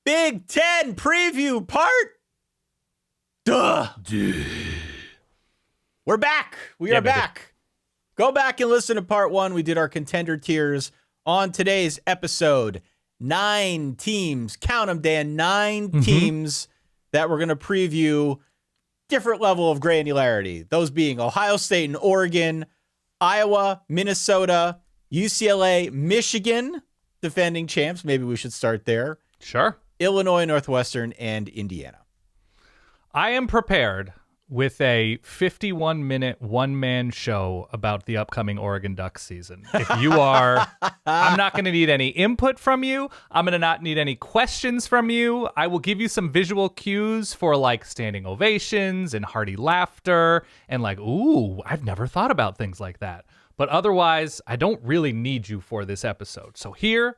Big Ten preview part. We're back. We are back. Go back and listen to part 1. We did our contender tiers. On today's episode, 9 teams. Count them, Dan. 9 teams that we're going to preview. Different level of granularity. Those being Ohio State and Oregon, Iowa, Minnesota, UCLA, Michigan, defending champs. Maybe we should start there. Sure. Illinois, Northwestern, and Indiana. I am prepared with a 51-minute one-man show about the upcoming Oregon Ducks season. If you are, I'm not going to need any input from you. I'm going to not need any questions from you. I will give you some visual cues for like standing ovations and hearty laughter and like, ooh, I've never thought about things like that. But otherwise, I don't really need you for this episode. So here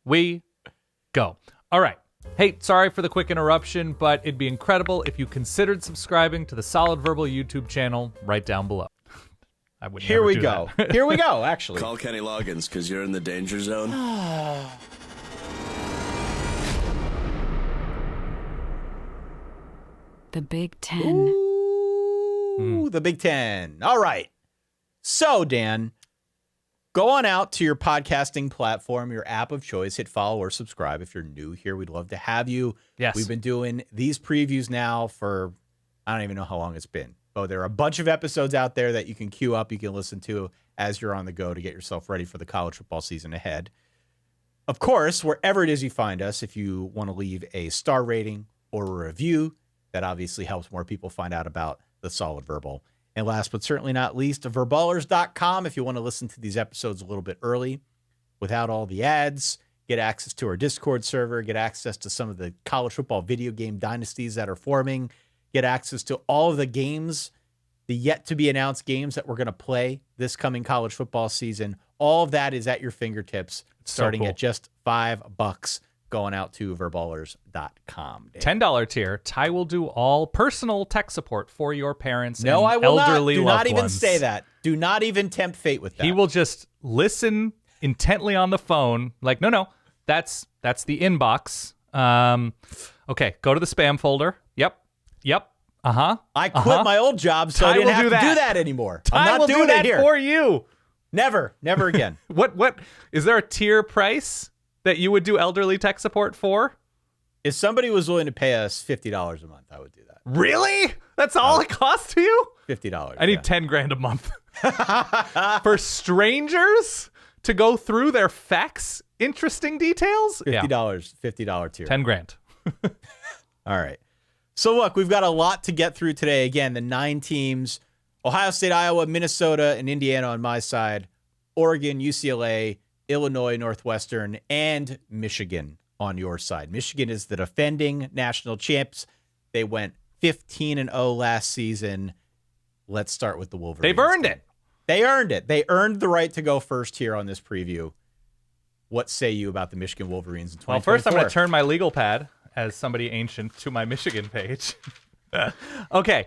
we go. All right. Hey, sorry for the quick interruption, but it'd be incredible if you considered subscribing to the Solid Verbal YouTube channel right down below. I would Here never we do go. that. Here we go, actually. Call Kenny Loggins because you're in the danger zone. The Big Ten. Ooh, the Big Ten. All right. So, Dan, go on out to your podcasting platform, your app of choice, hit follow or subscribe. If you're new here, we'd love to have you. Yes. We've been doing these previews now for, I don't even know how long it's been. But there are a bunch of episodes out there that you can queue up, you can listen to as you're on the go to get yourself ready for the college football season ahead. Of course, wherever it is you find us, if you want to leave a star rating or a review, that obviously helps more people find out about the Solid Verbal. And last but certainly not least, verballers.com if you want to listen to these episodes a little bit early without all the ads, get access to our Discord server, get access to some of the college football video game dynasties that are forming, get access to all of the games, the yet to be announced games that we're going to play this coming college football season. All of that is at your fingertips starting at just $5 going out to verballers.com. $10 tier. Ty will do all personal tech support for your parents No, and I will elderly not. Do loved not even ones. say that. Do not even tempt fate with that. He will just listen intently on the phone. Like, no, that's the inbox. Okay, go to the spam folder. Yep. I quit my old job, so Ty I didn't will have do to that. do that anymore. Ty I'm not will doing do that it here. for you. Never again. What is there a tier price that you would do elderly tech support for? If somebody was willing to pay us $50 a month, I would do that. Really? That's all it costs to you? $50. I need 10 grand a month. For strangers to go through their facts, interesting details? $50 tier. 10 grand. All right. So look, we've got a lot to get through today. Again, the 9 teams, Ohio State, Iowa, Minnesota, and Indiana on my side, Oregon, UCLA, Illinois, Northwestern, and Michigan on your side. Michigan is the defending national champs. They went 15-0 last season. Let's start with the Wolverines. They've earned it. They earned it. They earned the right to go first here on this preview. What say you about the Michigan Wolverines in 2024? Well, first I'm going to turn my legal pad as somebody ancient to my Michigan page. Okay.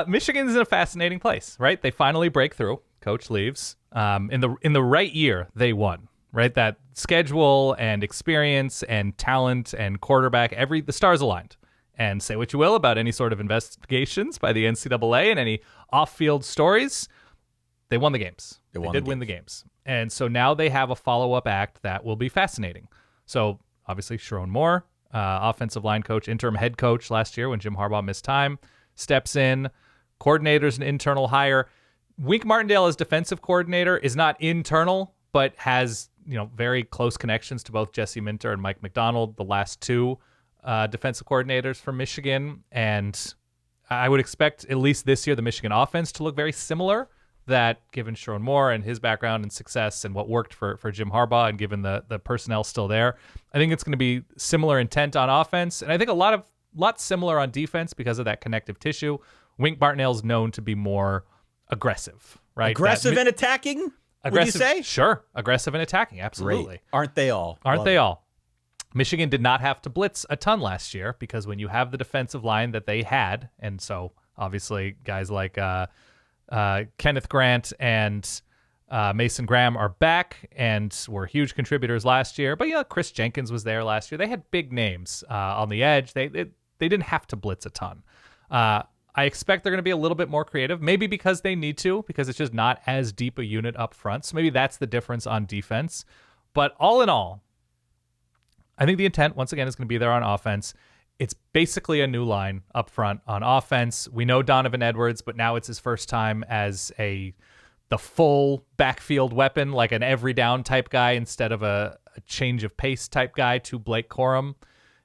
Michigan's in a fascinating place, right? They finally break through. Coach leaves. In the right year, they won, right? That schedule and experience and talent and quarterback, the stars aligned. And say what you will about any sort of investigations by the NCAA and any off-field stories, they won the games. They did win the games. And so now they have a follow-up act that will be fascinating. So obviously Sharon Moore, offensive line coach, interim head coach last year when Jim Harbaugh missed time, steps in. Coordinator's an internal hire. Wink Martindale as defensive coordinator is not internal, but has very close connections to both Jesse Minter and Mike McDonald, the last two defensive coordinators from Michigan. And I would expect at least this year the Michigan offense to look very similar. That given Sharon Moore and his background and success and what worked for Jim Harbaugh and given the personnel still there, I think it's going to be similar intent on offense. And I think a lot similar on defense because of that connective tissue. Wink Martindale's known to be more aggressive, right? Aggressive and attacking, would you say? Sure. Aggressive and attacking. Absolutely. Great. Aren't they all? Aren't they all? Michigan did not have to blitz a ton last year because when you have the defensive line that they had, and so obviously guys like Kenneth Grant and Mason Graham are back and were huge contributors last year. But, Chris Jenkins was there last year. They had big names on the edge. They didn't have to blitz a ton. I expect they're going to be a little bit more creative, maybe because they need to, because it's just not as deep a unit up front. So maybe that's the difference on defense. But all in all, I think the intent, once again, is going to be there on offense. It's basically a new line up front on offense. We know Donovan Edwards, but now it's his first time as the full backfield weapon, like an every down type guy instead of a change of pace type guy to Blake Corum,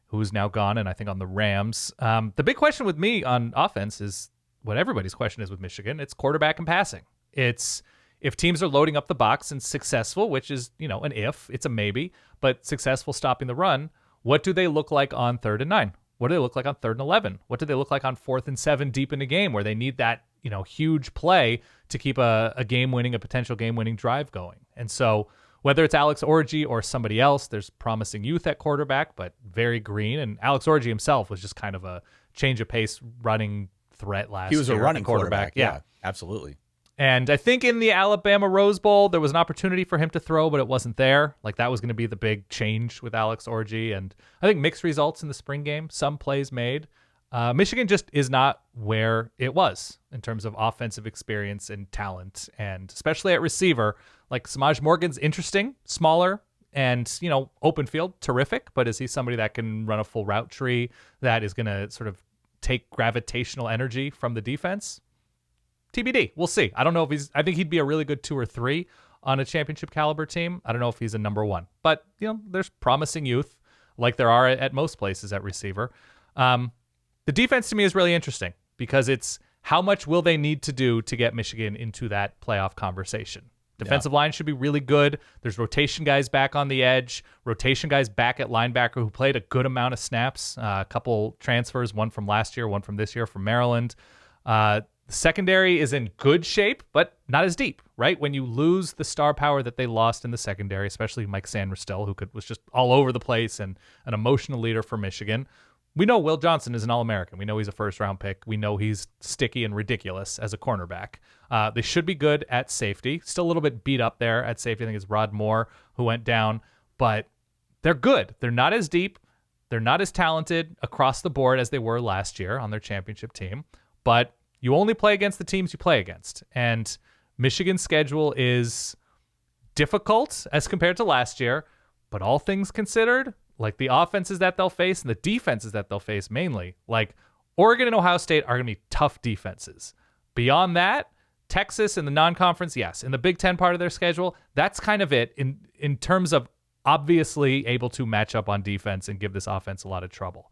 who's now gone, and I think on the Rams. The big question with me on offense is what everybody's question is with Michigan. It's quarterback and passing. It's if teams are loading up the box and successful, which is, an if, it's a maybe, but successful stopping the run, what do they look like on 3rd and 9? What do they look like on 3rd and 11? What do they look like on 4th and 7 deep in the game where they need that, huge play to keep a potential game-winning drive going? And so whether it's Alex Orji or somebody else, there's promising youth at quarterback, but very green. And Alex Orji himself was just kind of a change of pace running threat last year. He was a running quarterback. Yeah, absolutely. And I think in the Alabama Rose Bowl, there was an opportunity for him to throw, but it wasn't there. Like, that was going to be the big change with Alex Orji. And I think mixed results in the spring game, some plays made. Michigan just is not where it was in terms of offensive experience and talent, and especially at receiver. Like, Samaj Morgan's interesting, smaller, and, open field, terrific. But is he somebody that can run a full route tree that is going to sort of take gravitational energy from the defense? TBD. We'll see. I don't know if I think he'd be a really good 2 or 3 on a championship caliber team. I don't know if he's a number 1, but there's promising youth like there are at most places at receiver. The defense to me is really interesting because it's how much will they need to do to get Michigan into that playoff conversation. Defensive line should be really good. There's rotation guys back on the edge, rotation guys back at linebacker who played a good amount of snaps, a couple transfers, one from last year, one from this year from Maryland. The secondary is in good shape, but not as deep, right? When you lose the star power that they lost in the secondary, especially Mike Sanders-Still, who was just all over the place and an emotional leader for Michigan. We know Will Johnson is an All-American. We know he's a first-round pick. We know he's sticky and ridiculous as a cornerback. They should be good at safety. Still a little bit beat up there at safety. I think it's Rod Moore who went down, but they're good. They're not as deep. They're not as talented across the board as they were last year on their championship team, but you only play against the teams you play against. And Michigan's schedule is difficult as compared to last year, but all things considered, like the offenses that they'll face and the defenses that they'll face mainly, like Oregon and Ohio State are going to be tough defenses. Beyond that, Texas in the non-conference, yes. In the Big Ten part of their schedule, that's kind of it in terms of obviously able to match up on defense and give this offense a lot of trouble.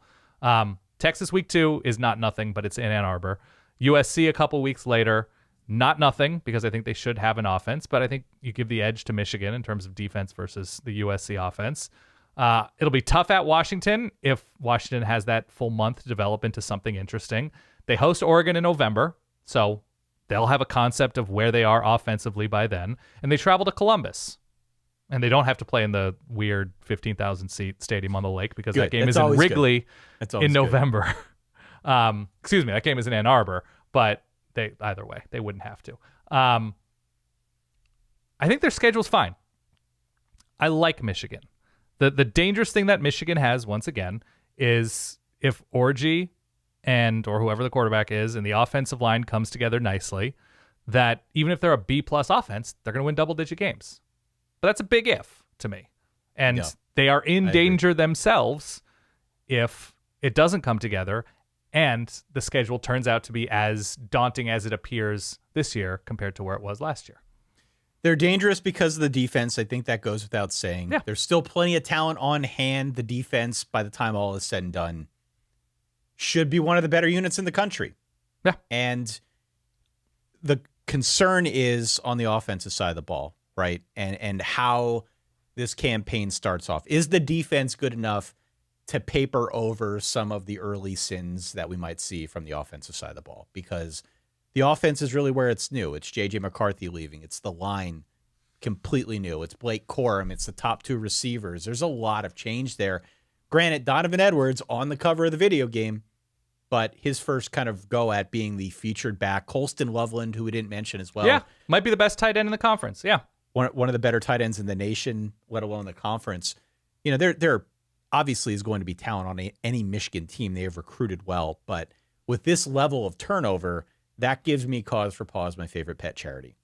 Texas week 2 is not nothing, but it's in Ann Arbor. USC a couple weeks later, not nothing, because I think they should have an offense, but I think you give the edge to Michigan in terms of defense versus the USC offense. It'll be tough at Washington if Washington has that full month to develop into something interesting. They host Oregon in November, so they'll have a concept of where they are offensively by then. And they travel to Columbus. And they don't have to play in the weird 15,000-seat stadium on the lake because that game is in Wrigley in November. Excuse me, that game is in Ann Arbor, but either way, they wouldn't have to. I think their schedule's fine. I like Michigan. The dangerous thing that Michigan has, once again, is if Orji or whoever the quarterback is and the offensive line comes together nicely, that even if they're a B-plus offense, they're going to win double-digit games. But that's a big if to me. And they are in danger themselves if it doesn't come together and the schedule turns out to be as daunting as it appears this year compared to where it was last year. They're dangerous because of the defense. I think that goes without saying. Yeah. There's still plenty of talent on hand. The defense, by the time all is said and done, should be one of the better units in the country. Yeah. And the concern is on the offensive side of the ball, right? And how this campaign starts off. Is the defense good enough to paper over some of the early sins that we might see from the offensive side of the ball? Because the offense is really where it's new. It's J.J. McCarthy leaving. It's the line completely new. It's Blake Corum. It's the top 2 receivers. There's a lot of change there. Granted, Donovan Edwards on the cover of the video game but his first kind of go at being the featured back. Colston Loveland, who we didn't mention as well. Yeah, might be the best tight end in the conference. Yeah. One of the better tight ends in the nation, let alone the conference. You know, there obviously is going to be talent on any Michigan team. They have recruited well, but with this level of turnover, that gives me cause for pause, my favorite pet charity.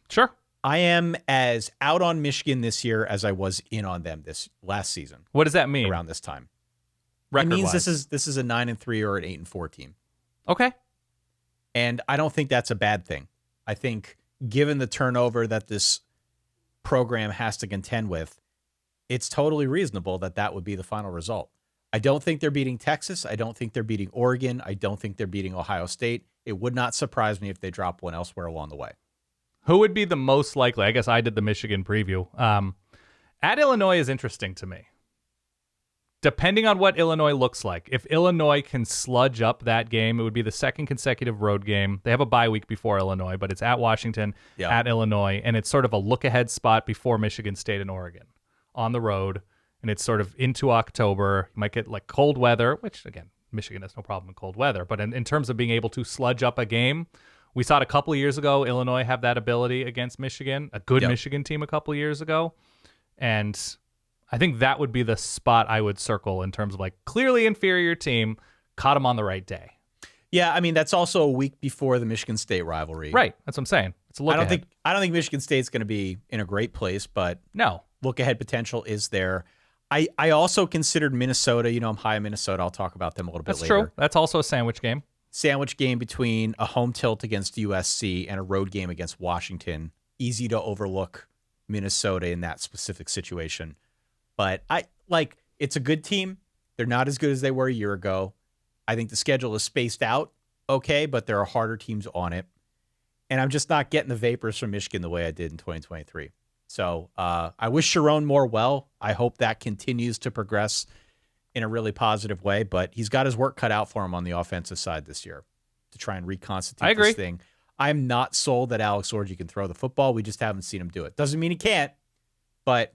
Sure. I am as out on Michigan this year as I was in on them this last season. What does that mean? Around this time. It means this is a 9-3 or an 8-4 team. Okay. And I don't think that's a bad thing. I think given the turnover that this program has to contend with, it's totally reasonable that would be the final result. I don't think they're beating Texas. I don't think they're beating Oregon. I don't think they're beating Ohio State. It would not surprise me if they drop one elsewhere along the way. Who would be the most likely? I guess I did the Michigan preview. At Illinois is interesting to me. Depending on what Illinois looks like. If Illinois can sludge up that game, it would be the second consecutive road game. They have a bye week before Illinois, but it's at Washington, at Illinois, and it's sort of a look-ahead spot before Michigan State and Oregon on the road, and it's sort of into October. You might get like cold weather, which, again, Michigan has no problem in cold weather, but in terms of being able to sludge up a game, we saw it a couple of years ago, Illinois have that ability against Michigan, a good Michigan team a couple of years ago, and I think that would be the spot I would circle in terms of like clearly inferior team, caught them on the right day. Yeah, I mean, that's also a week before the Michigan State rivalry. Right, that's what I'm saying. It's a look ahead. I don't think Michigan State's going to be in a great place, but no. Look ahead potential is there. I also considered Minnesota. You know, I'm high on Minnesota. I'll talk about them a little bit later. That's true. That's also a sandwich game. Sandwich game between a home tilt against USC and a road game against Washington. Easy to overlook Minnesota in that specific situation. But it's a good team. They're not as good as they were a year ago. I think the schedule is spaced out okay, but there are harder teams on it. And I'm just not getting the vapors from Michigan the way I did in 2023. So I wish Sharon more well. I hope that continues to progress in a really positive way, but he's got his work cut out for him on the offensive side this year to try and reconstitute this thing. I'm not sold that Alex Orji can throw the football. We just haven't seen him do it. Doesn't mean he can't, but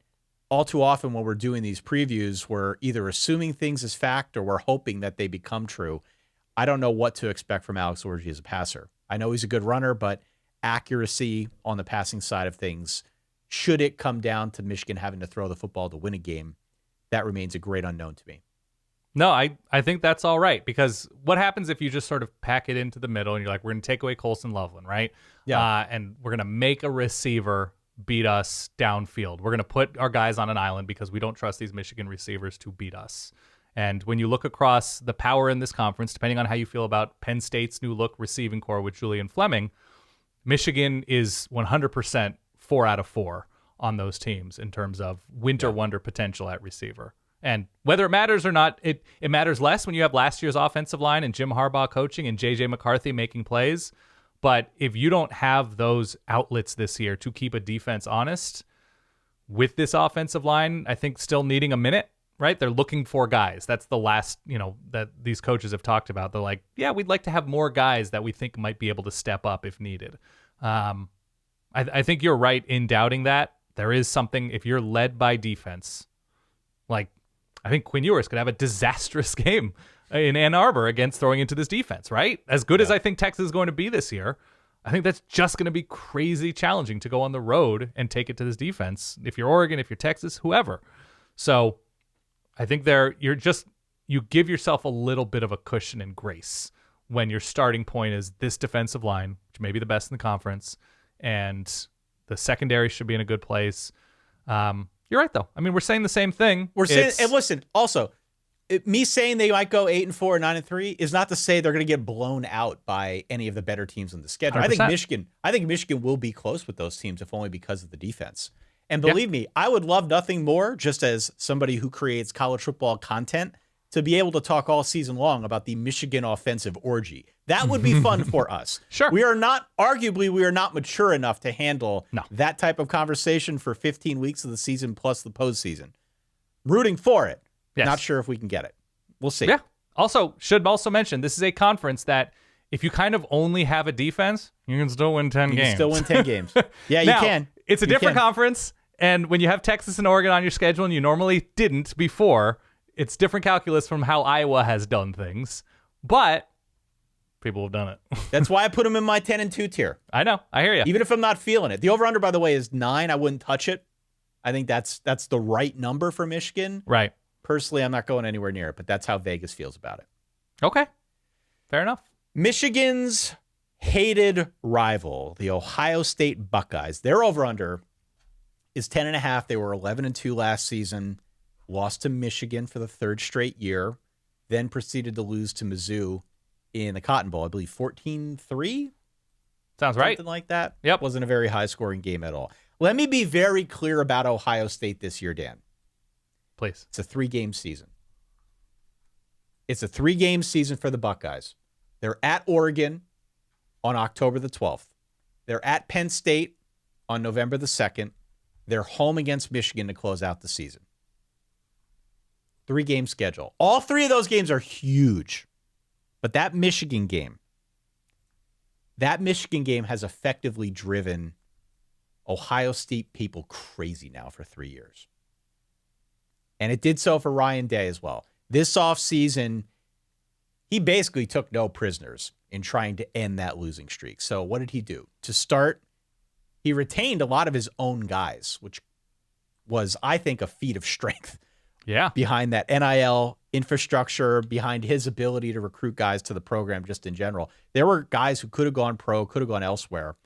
all too often when we're doing these previews, we're either assuming things as fact or we're hoping that they become true. I don't know what to expect from Alex Orji as a passer. I know he's a good runner, but accuracy on the passing side of things, should it come down to Michigan having to throw the football to win a game, that remains a great unknown to me. No, I think that's all right, because what happens if you just sort of pack it into the middle and you're like, we're going to take away Colston Loveland, right? Yeah. And we're going to make a receiver beat us downfield. We're going to put our guys on an island because we don't trust these Michigan receivers to beat us. And when you look across the power in this conference, depending on how you feel about Penn State's new look receiving core with Julian Fleming, Michigan is 100% 4 out of 4 on those teams in terms of winter wonder potential at receiver. And whether it matters or not, it matters less when you have last year's offensive line and Jim Harbaugh coaching and J.J. McCarthy making plays. But if you don't have those outlets this year to keep a defense honest with this offensive line, I think still needing a minute, right? They're looking for guys. That's the last, that these coaches have talked about. They're like, yeah, we'd like to have more guys that we think might be able to step up if needed. I think you're right in doubting that. There is something, if you're led by defense, like I think Quinn Ewers could have a disastrous game in Ann Arbor against throwing into this defense, right? As good as I think Texas is going to be this year, I think that's just going to be crazy challenging to go on the road and take it to this defense. If you're Oregon, if you're Texas, whoever. So I think you give yourself a little bit of a cushion and grace when your starting point is this defensive line, which may be the best in the conference, and the secondary should be in a good place. You're right, though. I mean, we're saying the same thing. We're saying, and listen, also, me saying they might go 8-4 or 9-3 is not to say they're going to get blown out by any of the better teams on the schedule. 100%. I think Michigan will be close with those teams, if only because of the defense. And believe me, I would love nothing more, just as somebody who creates college football content, to be able to talk all season long about the Michigan offensive orgy. That would be fun for us. Sure. We are not mature enough to handle that type of conversation for 15 weeks of the season plus the postseason. Rooting for it. Yes. Not sure if we can get it. We'll see. Yeah. Should mention, this is a conference that if you kind of only have a defense, you can still win 10 games. You can still win 10 games. Yeah, you can. It's a different conference, and when you have Texas and Oregon on your schedule, and you normally didn't before, it's different calculus from how Iowa has done things. But people have done it. That's why I put him in my 10-2 tier. I know. I hear you. Even if I'm not feeling it. The over-under, by the way, is 9. I wouldn't touch it. I think that's the right number for Michigan. Right. Personally, I'm not going anywhere near it, but that's how Vegas feels about it. Okay. Fair enough. Michigan's hated rival, the Ohio State Buckeyes, their over-under is 10.5. They were 11-2 last season, lost to Michigan for the third straight year, then proceeded to lose to Mizzou in the Cotton Bowl, I believe 14-3? Sounds right. Something like that. Yep. Wasn't a very high-scoring game at all. Let me be very clear about Ohio State this year, Dan. Please. It's a 3-game season. It's a 3-game season for the Buckeyes. They're at Oregon on October the 12th. They're at Penn State on November the 2nd. They're home against Michigan to close out the season. 3-game schedule. All 3 of those games are huge. But that Michigan game has effectively driven Ohio State people crazy now for 3 years. And it did so for Ryan Day as well. This offseason, he basically took no prisoners in trying to end that losing streak. So what did he do? To start, he retained a lot of his own guys, which was, I think, a feat of strength. Yeah. Behind that NIL infrastructure, behind his ability to recruit guys to the program just in general. There were guys who could have gone pro, could have gone elsewhere,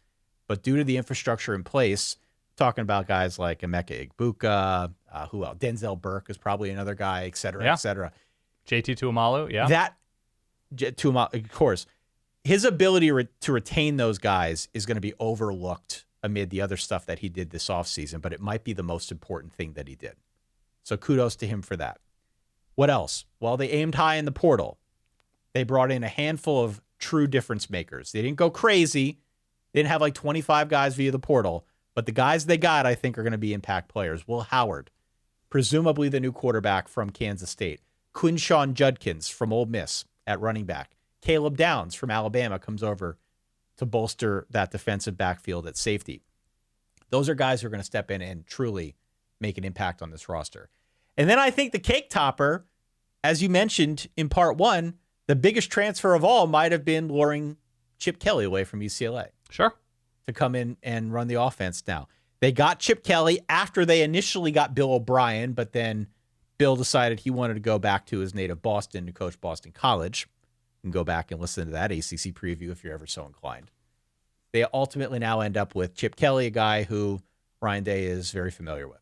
but due to the infrastructure in place, talking about guys like Emeka Egbuka, who else? Denzel Burke is probably another guy, et cetera, et cetera. JT Tuimalu, yeah. Of course, his ability to retain those guys is going to be overlooked amid the other stuff that he did this offseason, but it might be the most important thing that he did. So kudos to him for that. What else? Well, they aimed high in the portal. They brought in a handful of true difference makers. They didn't go crazy. They didn't have like 25 guys via the portal, but the guys they got, I think, are going to be impact players. Will Howard, presumably the new quarterback from Kansas State. Quinshon Judkins from Ole Miss at running back. Caleb Downs from Alabama comes over to bolster that defensive backfield at safety. Those are guys who are going to step in and truly make an impact on this roster. And then I think the cake topper, as you mentioned in part 1, the biggest transfer of all might have been luring Chip Kelly away from UCLA. Sure. To come in and run the offense now. They got Chip Kelly after they initially got Bill O'Brien, but then Bill decided he wanted to go back to his native Boston to coach Boston College. You can go back and listen to that ACC preview if you're ever so inclined. They ultimately now end up with Chip Kelly, a guy who Ryan Day is very familiar with.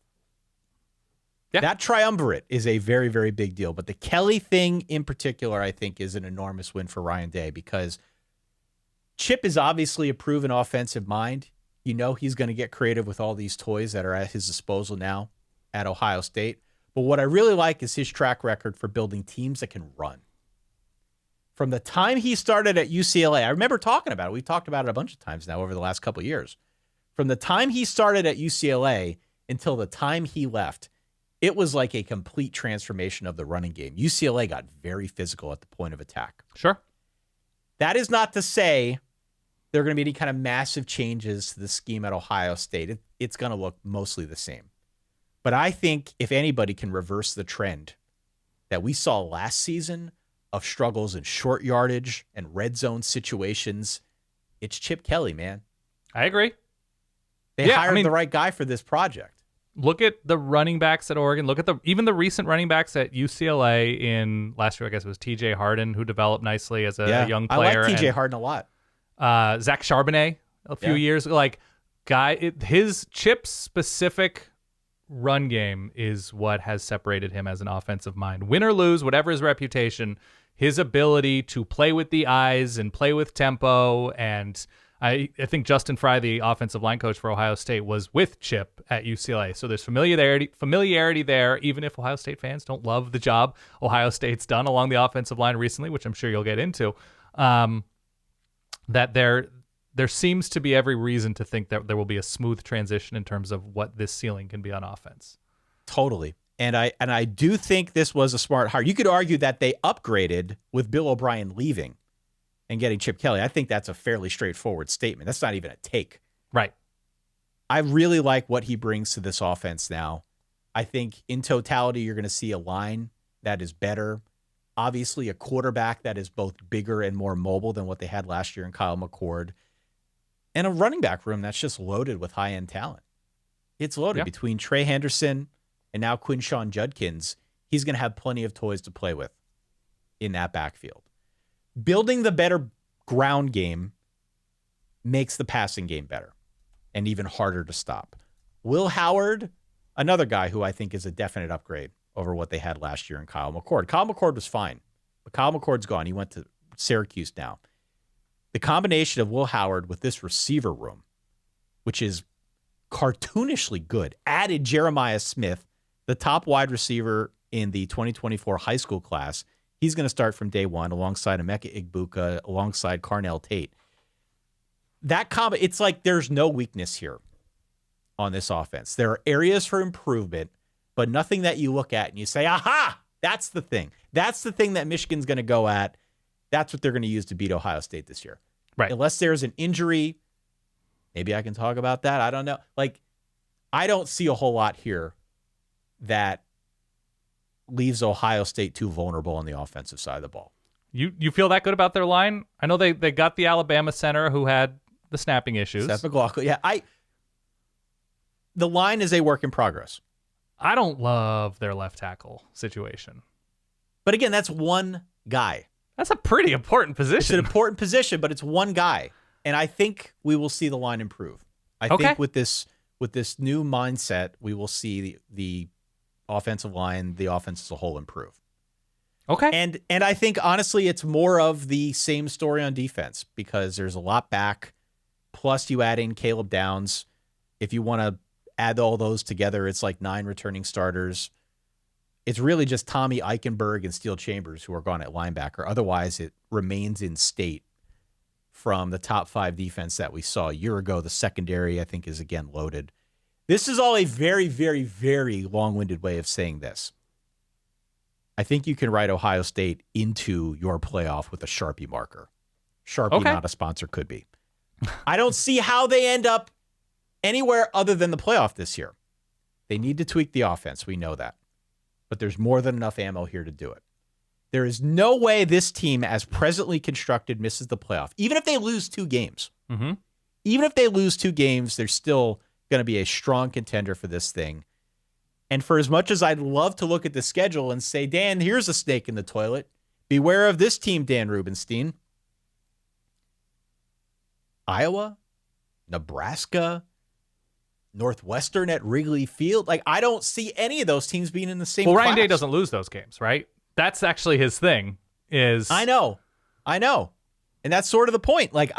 Yeah. That triumvirate is a very, very big deal. But the Kelly thing in particular, I think, is an enormous win for Ryan Day because Chip is obviously a proven offensive mind. You know he's going to get creative with all these toys that are at his disposal now at Ohio State. But what I really like is his track record for building teams that can run. From the time he started at UCLA, I remember talking about it. We've talked about it a bunch of times now over the last couple of years. From the time he started at UCLA until the time he left, it was like a complete transformation of the running game. UCLA got very physical at the point of attack. Sure. That is not to say there are going to be any kind of massive changes to the scheme at Ohio State. It's going to look mostly the same. But I think if anybody can reverse the trend that we saw last season of struggles in short yardage and red zone situations, it's Chip Kelly, man. I agree. They hired the right guy for this project. Look at the running backs at Oregon. Look at even the recent running backs at UCLA in last year. I guess it was TJ Harden, who developed nicely as a young player. I like TJ Harden a lot. Zach Charbonnet a few years his Chip specific run game is what has separated him as an offensive mind. Win or lose, whatever his reputation, his ability to play with the eyes and play with tempo. And I think Justin Fry, the offensive line coach for Ohio State, was with Chip at UCLA. So there's familiarity there, even if Ohio State fans don't love the job Ohio State's done along the offensive line recently, which I'm sure you'll get into. That there seems to be every reason to think that there will be a smooth transition in terms of what this ceiling can be on offense. Totally. And I do think this was a smart hire. You could argue that they upgraded with Bill O'Brien leaving and getting Chip Kelly. I think that's a fairly straightforward statement. That's not even a take. Right. I really like what he brings to this offense now. I think in totality, you're going to see a line that is better. Obviously, a quarterback that is both bigger and more mobile than what they had last year in Kyle McCord. And a running back room that's just loaded with high-end talent. It's loaded between Trey Henderson and now Quinshon Judkins. He's going to have plenty of toys to play with in that backfield. Building the better ground game makes the passing game better and even harder to stop. Will Howard, another guy who I think is a definite upgrade over what they had last year in Kyle McCord. Kyle McCord was fine, but Kyle McCord's gone. He went to Syracuse now. The combination of Will Howard with this receiver room, which is cartoonishly good, added Jeremiah Smith, the top wide receiver in the 2024 high school class. He's going to start from day one alongside Emeka Egbuka, alongside Carnell Tate. That it's like there's no weakness here on this offense. There are areas for improvement, but nothing that you look at and you say, aha, that's the thing. That's the thing that Michigan's going to go at. That's what they're going to use to beat Ohio State this year. Right. Unless there's an injury, maybe I can talk about that. I don't know. Like, I don't see a whole lot here that leaves Ohio State too vulnerable on the offensive side of the ball. You feel that good about their line? I know they got the Alabama center who had the snapping issues. Seth McLaughlin. Yeah, the line is a work in progress. I don't love their left tackle situation. But again, that's one guy. That's a pretty important position. It's an important position, but it's one guy. And I think we will see the line improve. I think with this new mindset, we will see the offensive line, the offense as a whole improve. Okay. And I think, honestly, it's more of the same story on defense because there's a lot back. Plus, you add in Caleb Downs. If you want to add all those together, it's like 9 returning starters. It's really just Tommy Eichenberg and Steele Chambers who are gone at linebacker. Otherwise, it remains in state from the top 5 defense that we saw a year ago. The secondary, I think, is again loaded. This is all a very, very, very long-winded way of saying this. I think you can write Ohio State into your playoff with a Sharpie marker. Sharpie, not a sponsor, could be. I don't see how they end up anywhere other than the playoff this year. They need to tweak the offense. We know that. But there's more than enough ammo here to do it. There is no way this team, as presently constructed, misses the playoff. Even if they lose 2 games. Mm-hmm. Even if they lose 2 games, they're still going to be a strong contender for this thing. And for as much as I'd love to look at the schedule and say, Dan, here's a snake in the toilet. Beware of this team, Dan Rubenstein. Iowa, Nebraska, Northwestern at Wrigley Field. Like, I don't see any of those teams being in the same class. Ryan Day doesn't lose those games, right? That's actually his thing. I know. And that's sort of the point. Like,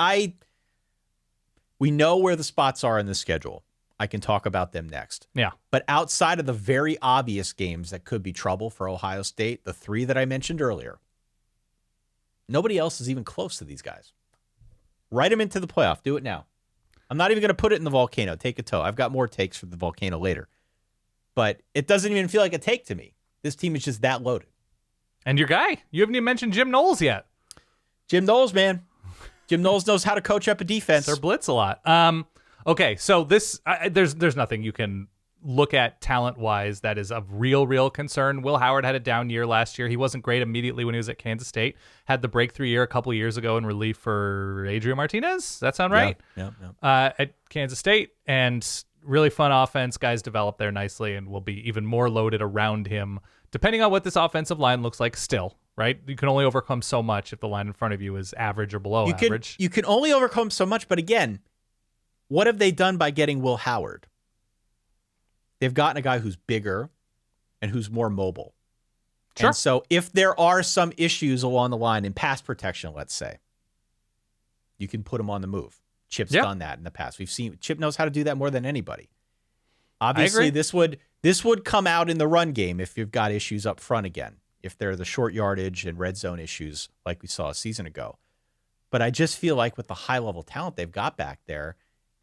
we know where the spots are in the schedule. I can talk about them next. Yeah. But outside of the very obvious games that could be trouble for Ohio State, the 3 that I mentioned earlier, nobody else is even close to these guys. Write them into the playoff. Do it now. I'm not even going to put it in the volcano. Take a toe. I've got more takes for the volcano later. But it doesn't even feel like a take to me. This team is just that loaded. And your guy, you haven't even mentioned Jim Knowles yet. Jim Knowles, man. Jim Knowles knows how to coach up a defense. They're blitz a lot. Okay, so this there's nothing you can look at talent-wise that is of real concern. Will Howard had a down year last year. He wasn't great immediately when he was at Kansas State. Had the breakthrough year a couple years ago in relief for Adrian Martinez. Does that sound right? Yeah. At Kansas State. And really fun offense. Guys developed there nicely and will be even more loaded around him, depending on what this offensive line looks like still, right? You can only overcome so much if the line in front of you is average or below average. You can only overcome so much, but again, what have they done by getting Will Howard? They've gotten a guy who's bigger and who's more mobile. Sure. And so if there are some issues along the line in pass protection, let's say, you can put him on the move. Chip's done that in the past. We've seen Chip knows how to do that more than anybody. Obviously, this would come out in the run game if you've got issues up front again, if they're the short yardage and red zone issues like we saw a season ago. But I just feel like with the high-level talent they've got back there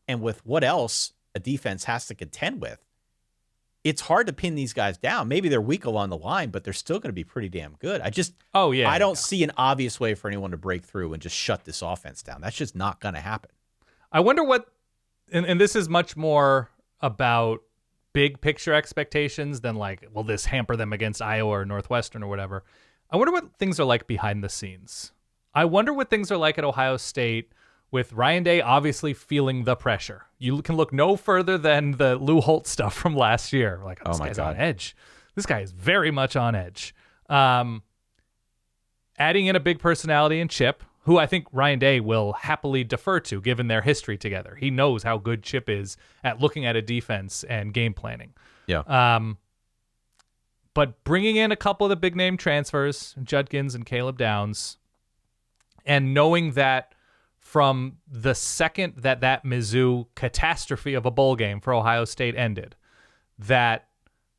and with what else a defense has to contend with, it's hard to pin these guys down. Maybe they're weak along the line, but they're still going to be pretty damn good. I don't see an obvious way for anyone to break through and just shut this offense down. That's just not going to happen. I wonder what, and this is much more about big picture expectations than like, will this hamper them against Iowa or Northwestern or whatever? I wonder what things are like behind the scenes. I wonder what things are like at Ohio State with Ryan Day obviously feeling the pressure. You can look no further than the Lou Holtz stuff from last year. Like, oh, this guy's on edge. This guy is very much on edge. Adding in a big personality in Chip, who I think Ryan Day will happily defer to given their history together. He knows how good Chip is at looking at a defense and game planning. Yeah. But bringing in a couple of the big name transfers, Judkins and Caleb Downs, and knowing that from the second that Mizzou catastrophe of a bowl game for Ohio State ended, that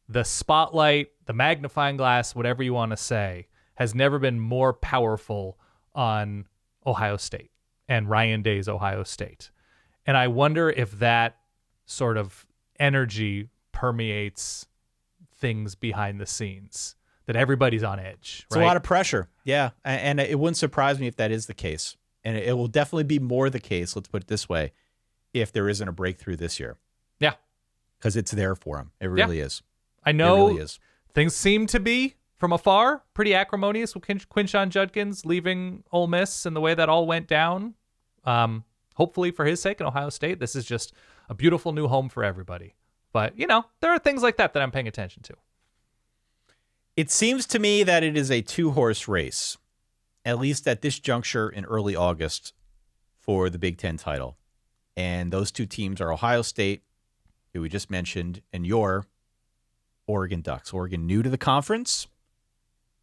the spotlight, the magnifying glass, whatever you want to say, has never been more powerful on Ohio State and Ryan Day's Ohio State. And I wonder if that sort of energy permeates things behind the scenes, that everybody's on edge. It's a lot of pressure. Yeah. And it wouldn't surprise me if that is the case. And it will definitely be more the case, let's put it this way, if there isn't a breakthrough this year. Yeah. Because it's there for him. It really is. I know it really is. Things seem to be, from afar, pretty acrimonious with Quinshon Judkins leaving Ole Miss and the way that all went down. Hopefully for his sake in Ohio State, this is just a beautiful new home for everybody. But, there are things like that I'm paying attention to. It seems to me that it is a two-horse race, at least at this juncture in early August, for the Big Ten title. And those two teams are Ohio State, who we just mentioned, and your Oregon Ducks. Oregon new to the conference.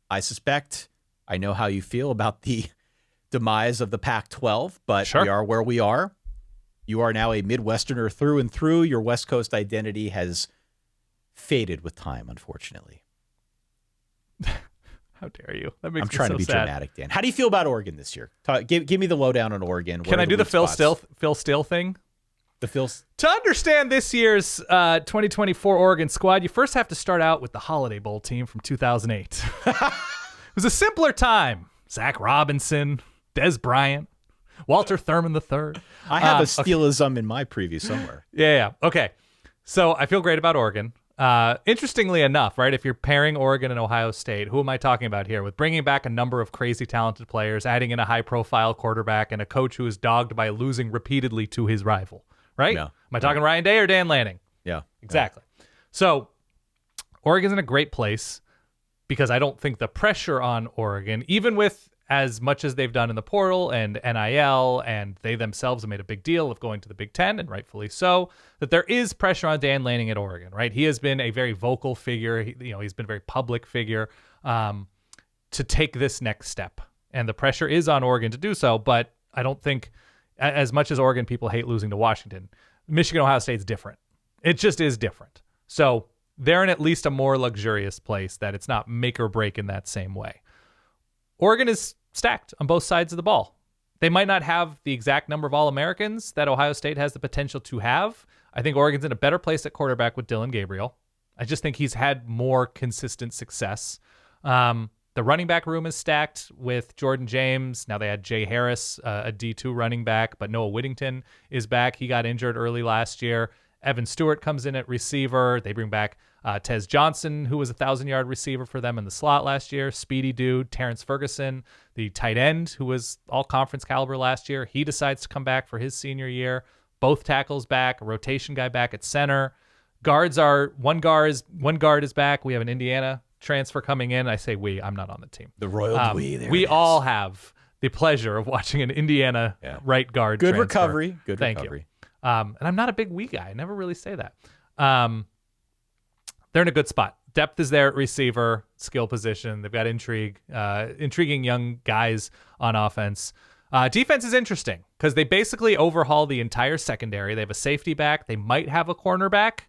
I suspect I know how you feel about the demise of the Pac-12, but we are where we are. You are now a Midwesterner through and through. Your West Coast identity has faded with time, unfortunately. How dare you? That makes I'm me trying so to be sad. dramatic, Dan. How do you feel about Oregon this year? Give me the lowdown on Oregon. Can I do the Phil Steele thing? To understand this year's 2024 Oregon squad, you first have to start out with the Holiday Bowl team from 2008. It was a simpler time. Zach Robinson, Des Bryant, Walter Thurman III. I have a Steelism in my preview somewhere. Yeah. Okay. So I feel great about Oregon. Interestingly enough, right, if you're pairing Oregon and Ohio State, who am I talking about here? With bringing back a number of crazy talented players, adding in a high-profile quarterback, and a coach who is dogged by losing repeatedly to his rival, right? Yeah. Am I talking Ryan Day or Dan Lanning? Yeah. Exactly. Yeah. So Oregon's in a great place because I don't think the pressure on Oregon, even with as much as they've done in the portal and NIL, and they themselves have made a big deal of going to the Big Ten, and rightfully so, that there is pressure on Dan Lanning at Oregon, right? He has been a very vocal figure. He's been a very public figure to take this next step. And the pressure is on Oregon to do so, but I don't think, as much as Oregon people hate losing to Washington, Michigan, Ohio State's different. It just is different. So they're in at least a more luxurious place that it's not make or break in that same way. Oregon is stacked on both sides of the ball. They might not have the exact number of All-Americans that Ohio State has the potential to have. I think Oregon's in a better place at quarterback with Dillon Gabriel. I just think he's had more consistent success. The running back room is stacked with Jordan James. Now they had Jay Harris, a D2 running back, but Noah Whittington is back. He got injured early last year. Evan Stewart comes in at receiver. They bring back Tez Johnson, who was a 1,000-yard receiver for them in the slot last year. Speedy dude. Terrence Ferguson, the tight end, who was all-conference caliber last year. He decides to come back for his senior year. Both tackles back. A rotation guy back at center. Guards are one guard is back. We have an Indiana transfer coming in. I say we. I'm not on the team. The royal we. We all have the pleasure of watching an Indiana right guard. Good transfer. recovery. Good Thank recovery. You. And I'm not a big we guy. I never really say that. They're in a good spot. Depth is there at receiver, skill position. They've got intriguing young guys on offense. Defense is interesting because they basically overhaul the entire secondary. They have a safety back. They might have a cornerback.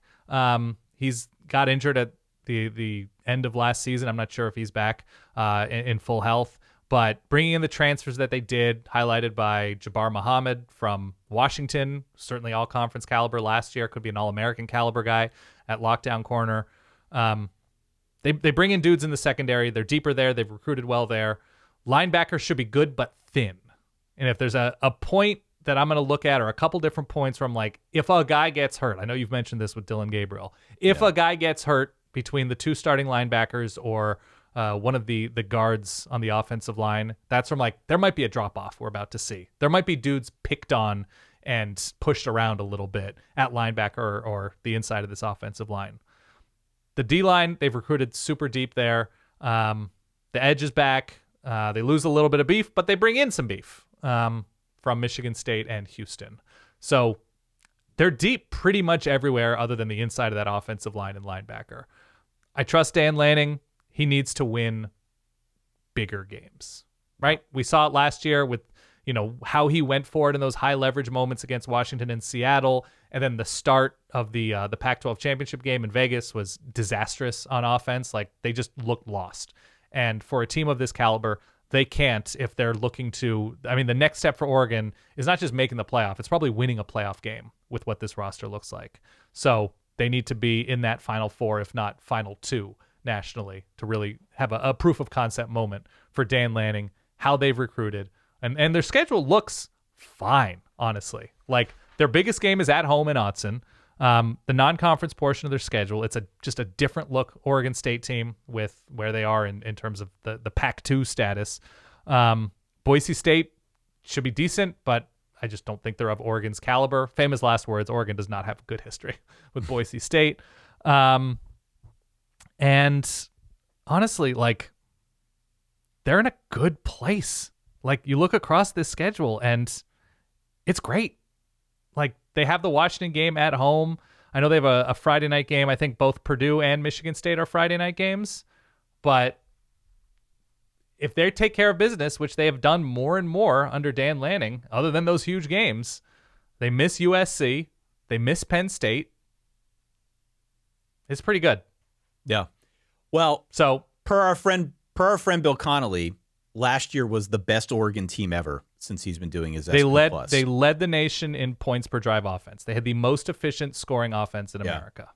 He's got injured at the end of last season. I'm not sure if he's back in full health. But bringing in the transfers that they did, highlighted by Jabbar Muhammad from Washington, certainly all-conference caliber last year, could be an all-American caliber guy at lockdown corner. They bring in dudes in the secondary. They're deeper there. They've recruited well there. Linebackers should be good but thin. And if there's a point that I'm going to look at, or a couple different points from, like, if a guy gets hurt, I know you've mentioned this with Dillon Gabriel. If a guy gets hurt between the two starting linebackers or one of the guards on the offensive line. That's from like, there might be a drop off we're about to see. There might be dudes picked on and pushed around a little bit at linebacker or the inside of this offensive line. The D-line, they've recruited super deep there. The edge is back. They lose a little bit of beef, but they bring in some beef from Michigan State and Houston. So they're deep pretty much everywhere other than the inside of that offensive line and linebacker. I trust Dan Lanning. He needs to win bigger games, right? We saw it last year with, how he went for it in those high leverage moments against Washington and Seattle. And then the start of the Pac-12 championship game in Vegas was disastrous on offense. Like, they just looked lost. And for a team of this caliber, they can't if they're looking to. I mean, the next step for Oregon is not just making the playoff. It's probably winning a playoff game with what this roster looks like. So they need to be in that Final Four, if not Final Two nationally, to really have a proof of concept moment for Dan Lanning, how they've recruited. And their schedule looks fine, honestly. Like, their biggest game is at home in Autzen. The non-conference portion of their schedule, it's just a different look Oregon State team with where they are in terms of the Pac-2 status. Boise State should be decent, but I just don't think they're of Oregon's caliber. Famous last words, Oregon does not have a good history with Boise State. And honestly, like, they're in a good place. Like, you look across this schedule and it's great. Like, they have the Washington game at home. I know they have a Friday night game. I think both Purdue and Michigan State are Friday night games. But if they take care of business, which they have done more and more under Dan Lanning, other than those huge games, they miss USC. They miss Penn State. It's pretty good. Yeah. Well, so per our friend Bill Connolly, last year was the best Oregon team ever since he's been doing his SP+. They led the nation in points per drive offense. They had the most efficient scoring offense in America.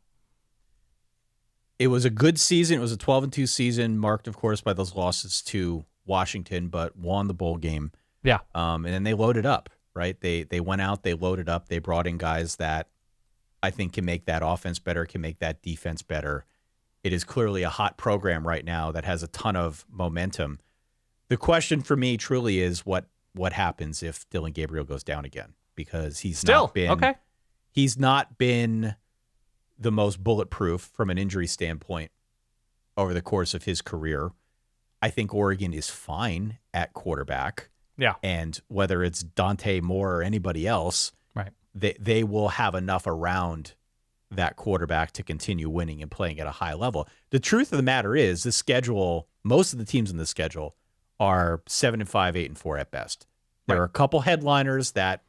It was a good season. It was a 12-2 season, marked, of course, by those losses to Washington, but won the bowl game. Yeah. And then they loaded up, right? They went out, they loaded up, they brought in guys that I think can make that offense better, can make that defense better. It is clearly a hot program right now that has a ton of momentum. The question for me truly is what happens if Dillon Gabriel goes down again, because he's not been the most bulletproof from an injury standpoint over the course of his career. I think Oregon is fine at quarterback. Yeah. And whether it's Dante Moore or anybody else, right, they will have enough around that quarterback to continue winning and playing at a high level. The truth of the matter is, the schedule, most of the teams in the schedule are 7-5, 8-4 at best. There are a couple headliners that,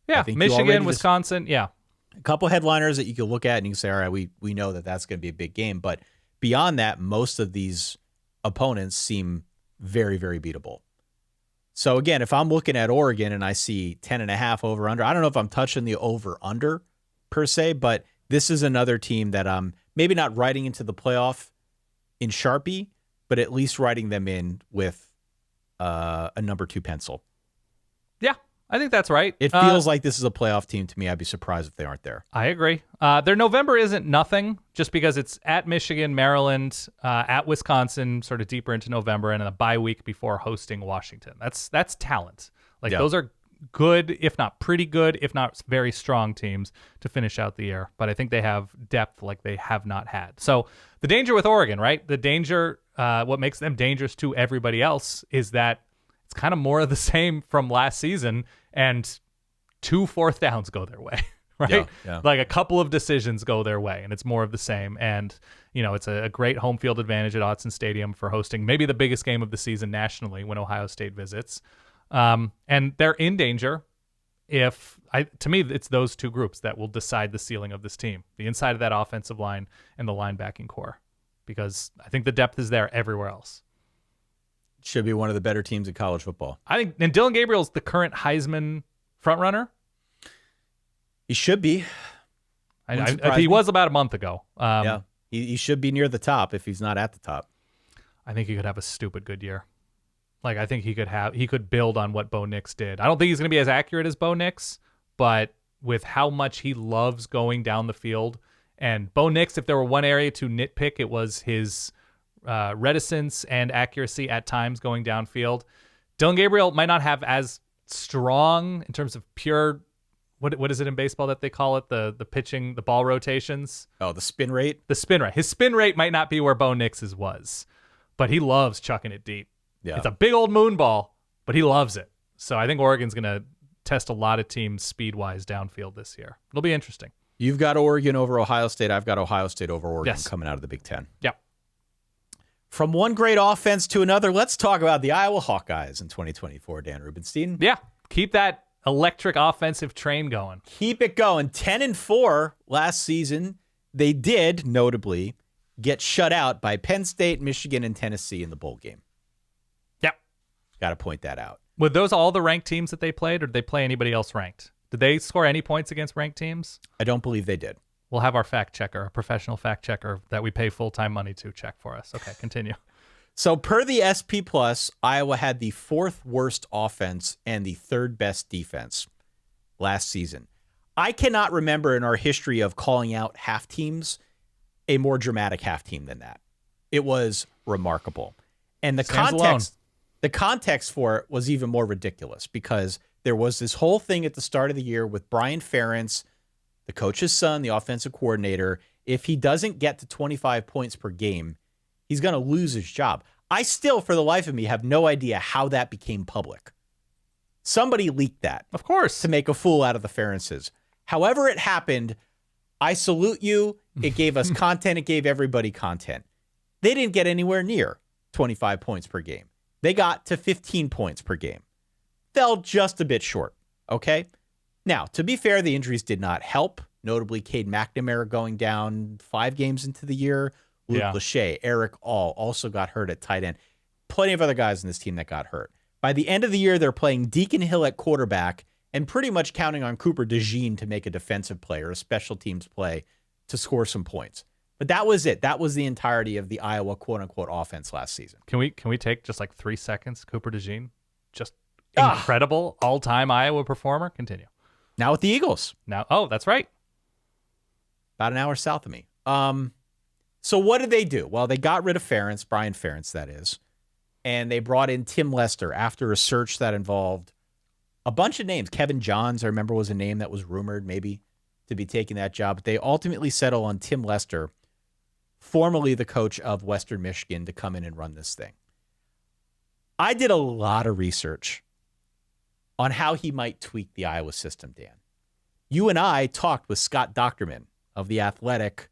I think Michigan, Wisconsin, a couple headliners that you can look at and you can say, all right, we know that that's going to be a big game. But beyond that, most of these opponents seem very, very beatable. So again, if I'm looking at Oregon and I see 10.5 over under, I don't know if I'm touching the over under per se, but this is another team that I'm maybe not writing into the playoff in Sharpie, but at least writing them in with a number 2 pencil. Yeah, I think that's right. It feels like this is a playoff team to me. I'd be surprised if they aren't there. I agree. Their November isn't nothing, just because it's at Michigan, Maryland, at Wisconsin, sort of deeper into November, and then a bye week before hosting Washington. That's talent. Those are good, if not pretty good, if not very strong teams to finish out the year. But I think they have depth like they have not had. So the danger with Oregon, right? The danger, what makes them dangerous to everybody else is that it's kind of more of the same from last season, and 2 fourth downs go their way, right? Yeah. Like a couple of decisions go their way, and it's more of the same. And, it's a great home field advantage at Autzen Stadium for hosting maybe the biggest game of the season nationally when Ohio State visits. And they're in danger to me, it's those two groups that will decide the ceiling of this team, the inside of that offensive line and the linebacking core, because I think the depth is there everywhere else. Should be one of the better teams in college football. I think, and Dillon Gabriel's the current Heisman frontrunner. He should be. He was about a month ago. He should be near the top if he's not at the top. I think he could have a stupid good year. Like, I think he could build on what Bo Nix did. I don't think he's going to be as accurate as Bo Nix, but with how much he loves going down the field, and Bo Nix, if there were one area to nitpick, it was his reticence and accuracy at times going downfield. Dillon Gabriel might not have as strong in terms of pure, what is it in baseball that they call it? The pitching, the ball rotations. Oh, the spin rate? The spin rate. His spin rate might not be where Bo Nix's was, but he loves chucking it deep. Yeah. It's a big old moon ball, but he loves it. So I think Oregon's going to test a lot of teams speed-wise downfield this year. It'll be interesting. You've got Oregon over Ohio State. I've got Ohio State over Oregon coming out of the Big Ten. Yep. From one great offense to another, let's talk about the Iowa Hawkeyes in 2024, Dan Rubenstein. Yeah. Keep that electric offensive train going. Keep it going. 10-4 last season. They did, notably, get shut out by Penn State, Michigan, and Tennessee in the bowl game. Yep. Got to point that out. Were those all the ranked teams that they played, or did they play anybody else ranked? Did they score any points against ranked teams? I don't believe they did. We'll have our fact checker, a professional fact checker that we pay full-time money to check for us. Okay, continue. So per the SP Plus, Iowa had the 4th worst offense and the 3rd best defense last season. I cannot remember in our history of calling out half teams a more dramatic half team than that. It was remarkable. And the context for it was even more ridiculous because there was this whole thing at the start of the year with Brian Ferentz, the coach's son, the offensive coordinator. If he doesn't get to 25 points per game, he's going to lose his job. I still, for the life of me, have no idea how that became public. Somebody leaked that. Of course. To make a fool out of the Ferentzes. However it happened, I salute you. It gave us content. It gave everybody content. They didn't get anywhere near 25 points per game. They got to 15 points per game. Fell just a bit short, okay? Now, to be fair, the injuries did not help. Notably, Cade McNamara going down 5 games into the year. Luke Lachey, Eric All also got hurt at tight end. Plenty of other guys in this team that got hurt. By the end of the year, they're playing Deacon Hill at quarterback and pretty much counting on Cooper DeJean to make a defensive play or a special teams play to score some points. But that was it. That was the entirety of the Iowa quote-unquote offense last season. Can we take just like 3 seconds? Cooper DeJean, just incredible all-time Iowa performer. Continue. Now with the Eagles. Oh, that's right. About an hour south of me. So what did they do? Well, they got rid of Ferentz, Brian Ferentz, that is, and they brought in Tim Lester after a search that involved a bunch of names. Kevin Johns, I remember, was a name that was rumored maybe to be taking that job. But they ultimately settle on Tim Lester, formerly the coach of Western Michigan, to come in and run this thing. I did a lot of research on how he might tweak the Iowa system, Dan. You and I talked with Scott Docterman of The Athletic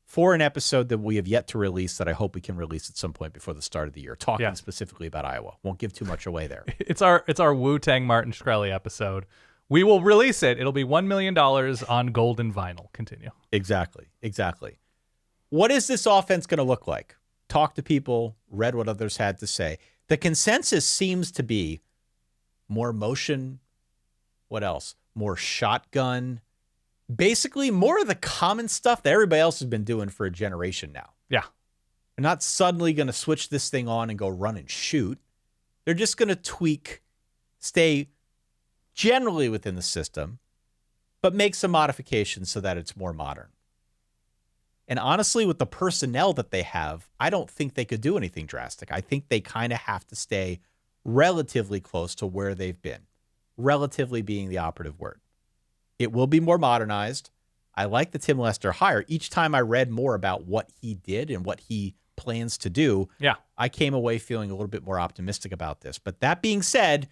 for an episode that we have yet to release that I hope we can release at some point before the start of the year, talking specifically about Iowa. Won't give too much away there. It's our Wu-Tang Martin Shkreli episode. We will release it. It'll be $1 million on golden vinyl. Continue. Exactly. What is this offense going to look like? Talk to people, read what others had to say. The consensus seems to be more motion. What else? More shotgun. Basically, more of the common stuff that everybody else has been doing for a generation now. Yeah. They're not suddenly going to switch this thing on and go run and shoot. They're just going to tweak, stay generally within the system, but make some modifications so that it's more modern. And honestly, with the personnel that they have, I don't think they could do anything drastic. I think they kind of have to stay relatively close to where they've been. Relatively being the operative word. It will be more modernized. I like the Tim Lester hire. Each time I read more about what he did and what he plans to do, I came away feeling a little bit more optimistic about this. But that being said,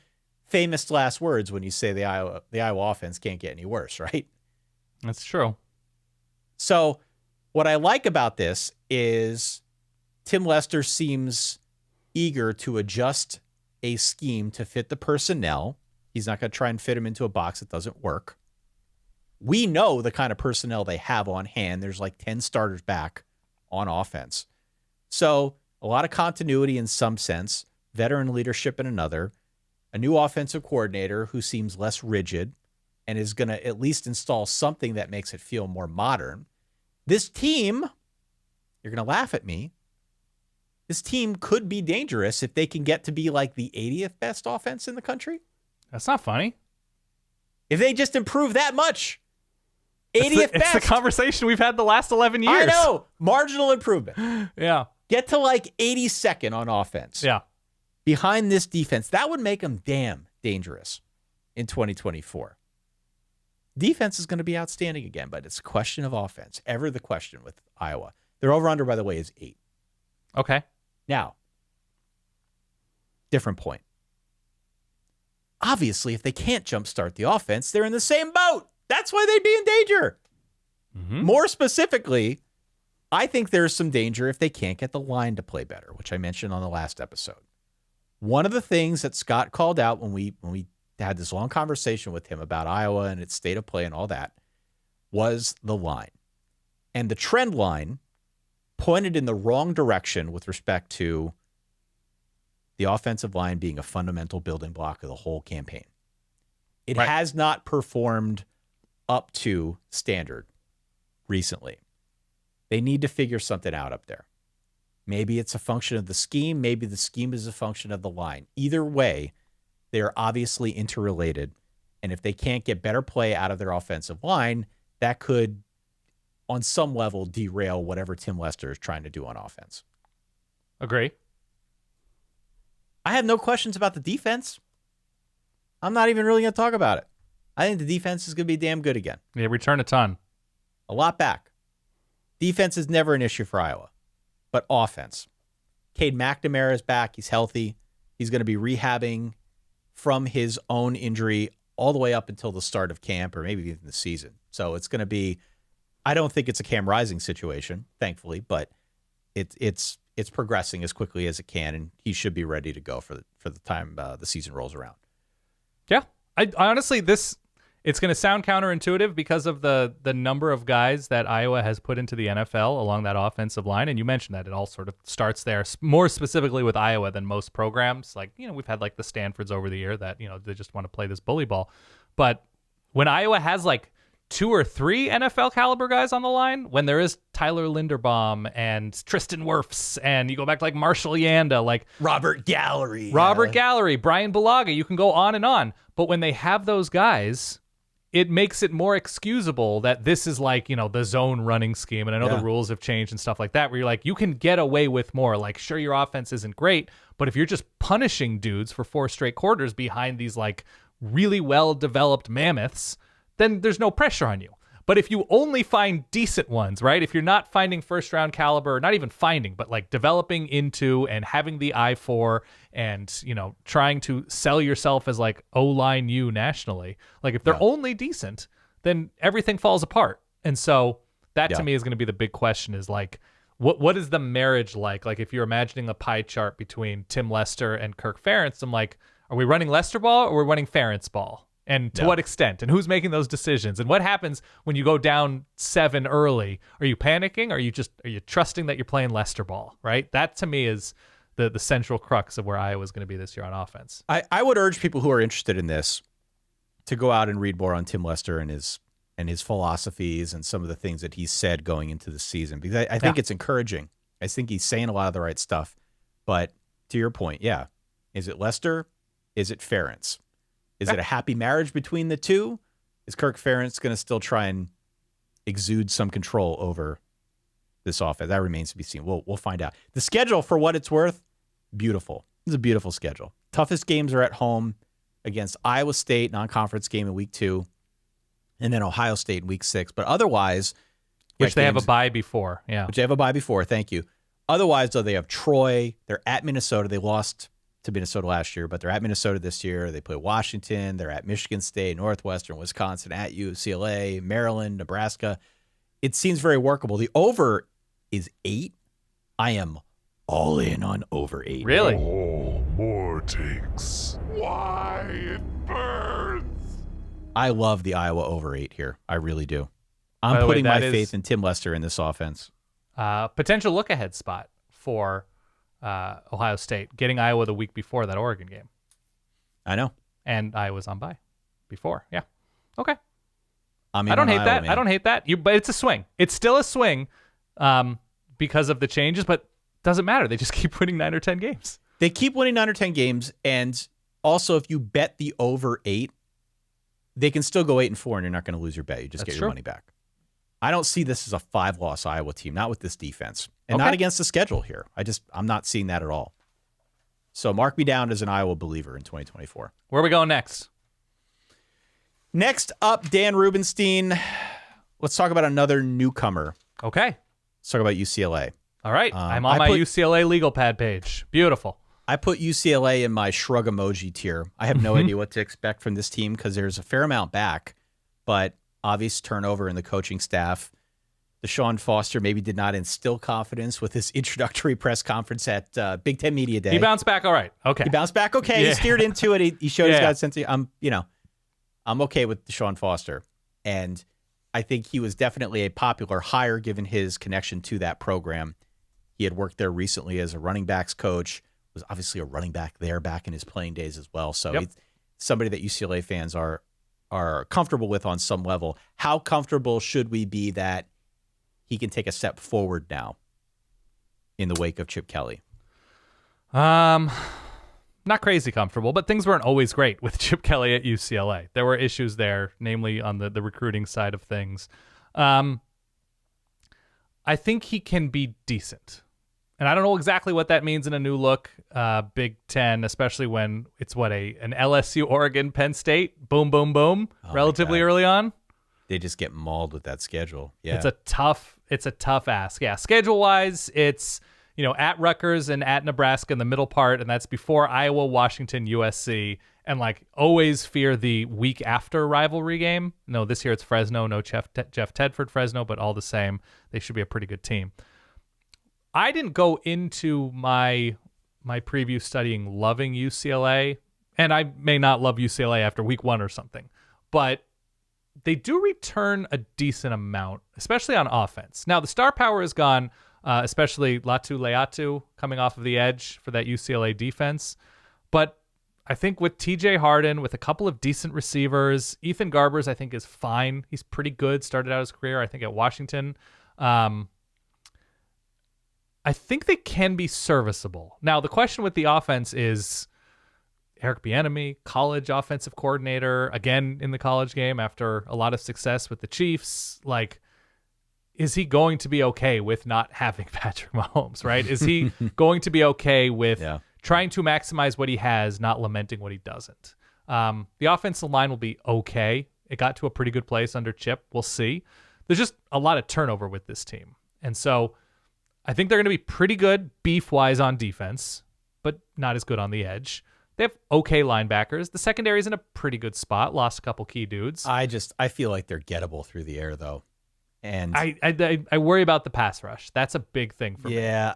famous last words when you say the Iowa offense can't get any worse, right? That's true. So what I like about this is Tim Lester seems eager to adjust a scheme to fit the personnel. He's not going to try and fit him into a box that doesn't work. We know the kind of personnel they have on hand. There's like 10 starters back on offense. So a lot of continuity in some sense, veteran leadership in another, a new offensive coordinator who seems less rigid and is going to at least install something that makes it feel more modern. This team, you're going to laugh at me, this team could be dangerous if they can get to be like the 80th best offense in the country. That's not funny. If they just improve that much. 80th best. It's the conversation we've had the last 11 years. I know. Marginal improvement. Yeah. Get to like 82nd on offense. Yeah. Behind this defense. That would make them damn dangerous in 2024. Defense is going to be outstanding again, but it's a question of offense. Ever the question with Iowa. Their over-under, by the way, is 8. Okay. Now, different point. Obviously, if they can't jumpstart the offense, they're in the same boat. That's why they'd be in danger. Mm-hmm. More specifically, I think there's some danger if they can't get the line to play better, which I mentioned on the last episode. One of the things that Scott called out when we had this long conversation with him about Iowa and its state of play and all that was the line. And the trend line pointed in the wrong direction with respect to the offensive line being a fundamental building block of the whole campaign. It has not performed up to standard recently. They need to figure something out up there. Maybe it's a function of the scheme. Maybe the scheme is a function of the line. Either way, they are obviously interrelated. And if they can't get better play out of their offensive line, that could, on some level, derail whatever Tim Lester is trying to do on offense. Agree. I have no questions about the defense. I'm not even really going to talk about it. I think the defense is going to be damn good again. They return a ton. A lot back. Defense is never an issue for Iowa, but offense. Cade McNamara is back. He's healthy. He's going to be rehabbing from his own injury all the way up until the start of camp or maybe even the season. So it's going to be, I don't think it's a Cam Rising situation, thankfully, but it's progressing as quickly as it can, and he should be ready to go for the time the season rolls around. Yeah. I honestly, it's going to sound counterintuitive because of the number of guys that Iowa has put into the NFL along that offensive line. And you mentioned that it all sort of starts there, more specifically with Iowa than most programs. Like, we've had like the Stanfords over the year that, they just want to play this bully ball. But when Iowa has like 2 or 3 NFL caliber guys on the line, when there is Tyler Linderbaum and Tristan Wirfs, and you go back to like Marshall Yanda, like Robert Gallery, Brian Bulaga, you can go on and on. But when they have those guys, it makes it more excusable that this is like, the zone running scheme. And I know the rules have changed and stuff like that, where you're like, you can get away with more. Like, sure, your offense isn't great, but if you're just punishing dudes for 4 straight quarters behind these like really well-developed mammoths, then there's no pressure on you. But if you only find decent ones, right? If you're not finding first-round caliber, not even finding, but like developing into and having the eye for and, trying to sell yourself as like O-line U nationally, like if they're only decent, then everything falls apart. And so that to me is going to be the big question is like, what is the marriage like? Like if you're imagining a pie chart between Tim Lester and Kirk Ferentz, I'm like, are we running Lester ball or are we running Ferentz ball? And to what extent? And who's making those decisions? And what happens when you go down 7 early? Are you panicking? Are you trusting that you're playing Lester ball, right? That to me is the central crux of where Iowa's going to be this year on offense. I would urge people who are interested in this to go out and read more on Tim Lester and his philosophies and some of the things that he's said going into the season, because I think it's encouraging. I think he's saying a lot of the right stuff. But to your point, is it Lester? Is it Ferentz? Is it a happy marriage between the two? Is Kirk Ferentz going to still try and exude some control over this offense? That remains to be seen. We'll find out. The schedule, for what it's worth, beautiful. It's a beautiful schedule. Toughest games are at home against Iowa State, non-conference game in week 2, and then Ohio State in week 6. But otherwise, which they have a bye before. Yeah. Which they have a bye before. Thank you. Otherwise, though, they have Troy. They're at Minnesota. They lost to Minnesota last year, but they're at Minnesota this year. They play Washington. They're at Michigan State, Northwestern, Wisconsin, at UCLA, Maryland, Nebraska. It seems very workable. The over is 8. I am all in on over 8. Really? Oh, more takes. Why it burns. I love the Iowa over 8 here. I really do. I'm By the way, putting my that faith in Tim Lester in this offense. Potential look-ahead spot for Ohio State, getting Iowa the week before that Oregon game. I know. And Iowa's on bye before. Yeah. Okay. I don't hate that. Man. I don't hate that. But it's a swing. It's still a swing because of the changes, but doesn't matter. They just keep winning 9 or 10 games. They keep winning 9 or 10 games. And also, if you bet the over 8, they can still go 8-4 and you're not going to lose your bet. You just get your money back. I don't see this as a 5-loss Iowa team, not with this defense, and Okay. not against the schedule here. I'm not seeing that at all. So mark me down as an Iowa believer in 2024. Where are we going next? Next up, Dan Rubenstein. Let's talk about another newcomer. Okay. Let's talk about UCLA. All right. I'm on my UCLA legal pad page. Beautiful. I put UCLA in my shrug emoji tier. I have no idea what to expect from this team because there's a fair amount back, but obvious turnover in the coaching staff. Deshaun Foster maybe did not instill confidence with his introductory press conference at Big Ten Media Day. He bounced back all right. Okay. He bounced back okay. Yeah. He steered into it. He showed his Yeah. God sense. I'm okay with Deshaun Foster. And I think he was definitely a popular hire given his connection to that program. He had worked there recently as a running backs coach, was obviously a running back there back in his playing days as well. So It's somebody that UCLA fans are comfortable with on some level. How comfortable should we be that he can take a step forward now in the wake of Chip Kelly? Not crazy comfortable, but things weren't always great with Chip Kelly at UCLA. There were issues there, namely on the recruiting side of things. I think he can be decent. And I don't know exactly what that means in a new look Big Ten, especially when it's an LSU, Oregon, Penn State, boom, boom, boom, relatively early on. They just get mauled with that schedule. Yeah. It's a tough ask. Yeah, schedule-wise, it's at Rutgers and at Nebraska in the middle part, and that's before Iowa, Washington, USC, and always fear the week after rivalry game. No, this year it's Fresno. No Jeff Tedford Fresno, but all the same, they should be a pretty good team. I didn't go into my preview studying loving UCLA, and I may not love UCLA after week 1 or something, but they do return a decent amount, especially on offense. Now, the star power is gone, especially Latu Leatu coming off of the edge for that UCLA defense. But I think with TJ Harden, with a couple of decent receivers, Ethan Garbers, I think, is fine. He's pretty good. Started out his career, I think, at Washington. I think they can be serviceable. Now, the question with the offense is Eric Bieniemy, college offensive coordinator, again in the college game after a lot of success with the Chiefs. Is he going to be okay with not having Patrick Mahomes, right? Is he going to be okay with trying to maximize what he has, not lamenting what he doesn't? The offensive line will be okay. It got to a pretty good place under Chip. We'll see. There's just a lot of turnover with this team. And so I think they're going to be pretty good beef-wise on defense, but not as good on the edge. They have okay linebackers. The secondary is in a pretty good spot. Lost a couple key dudes. I feel like they're gettable through the air, though. And I worry about the pass rush. That's a big thing for me. Yeah,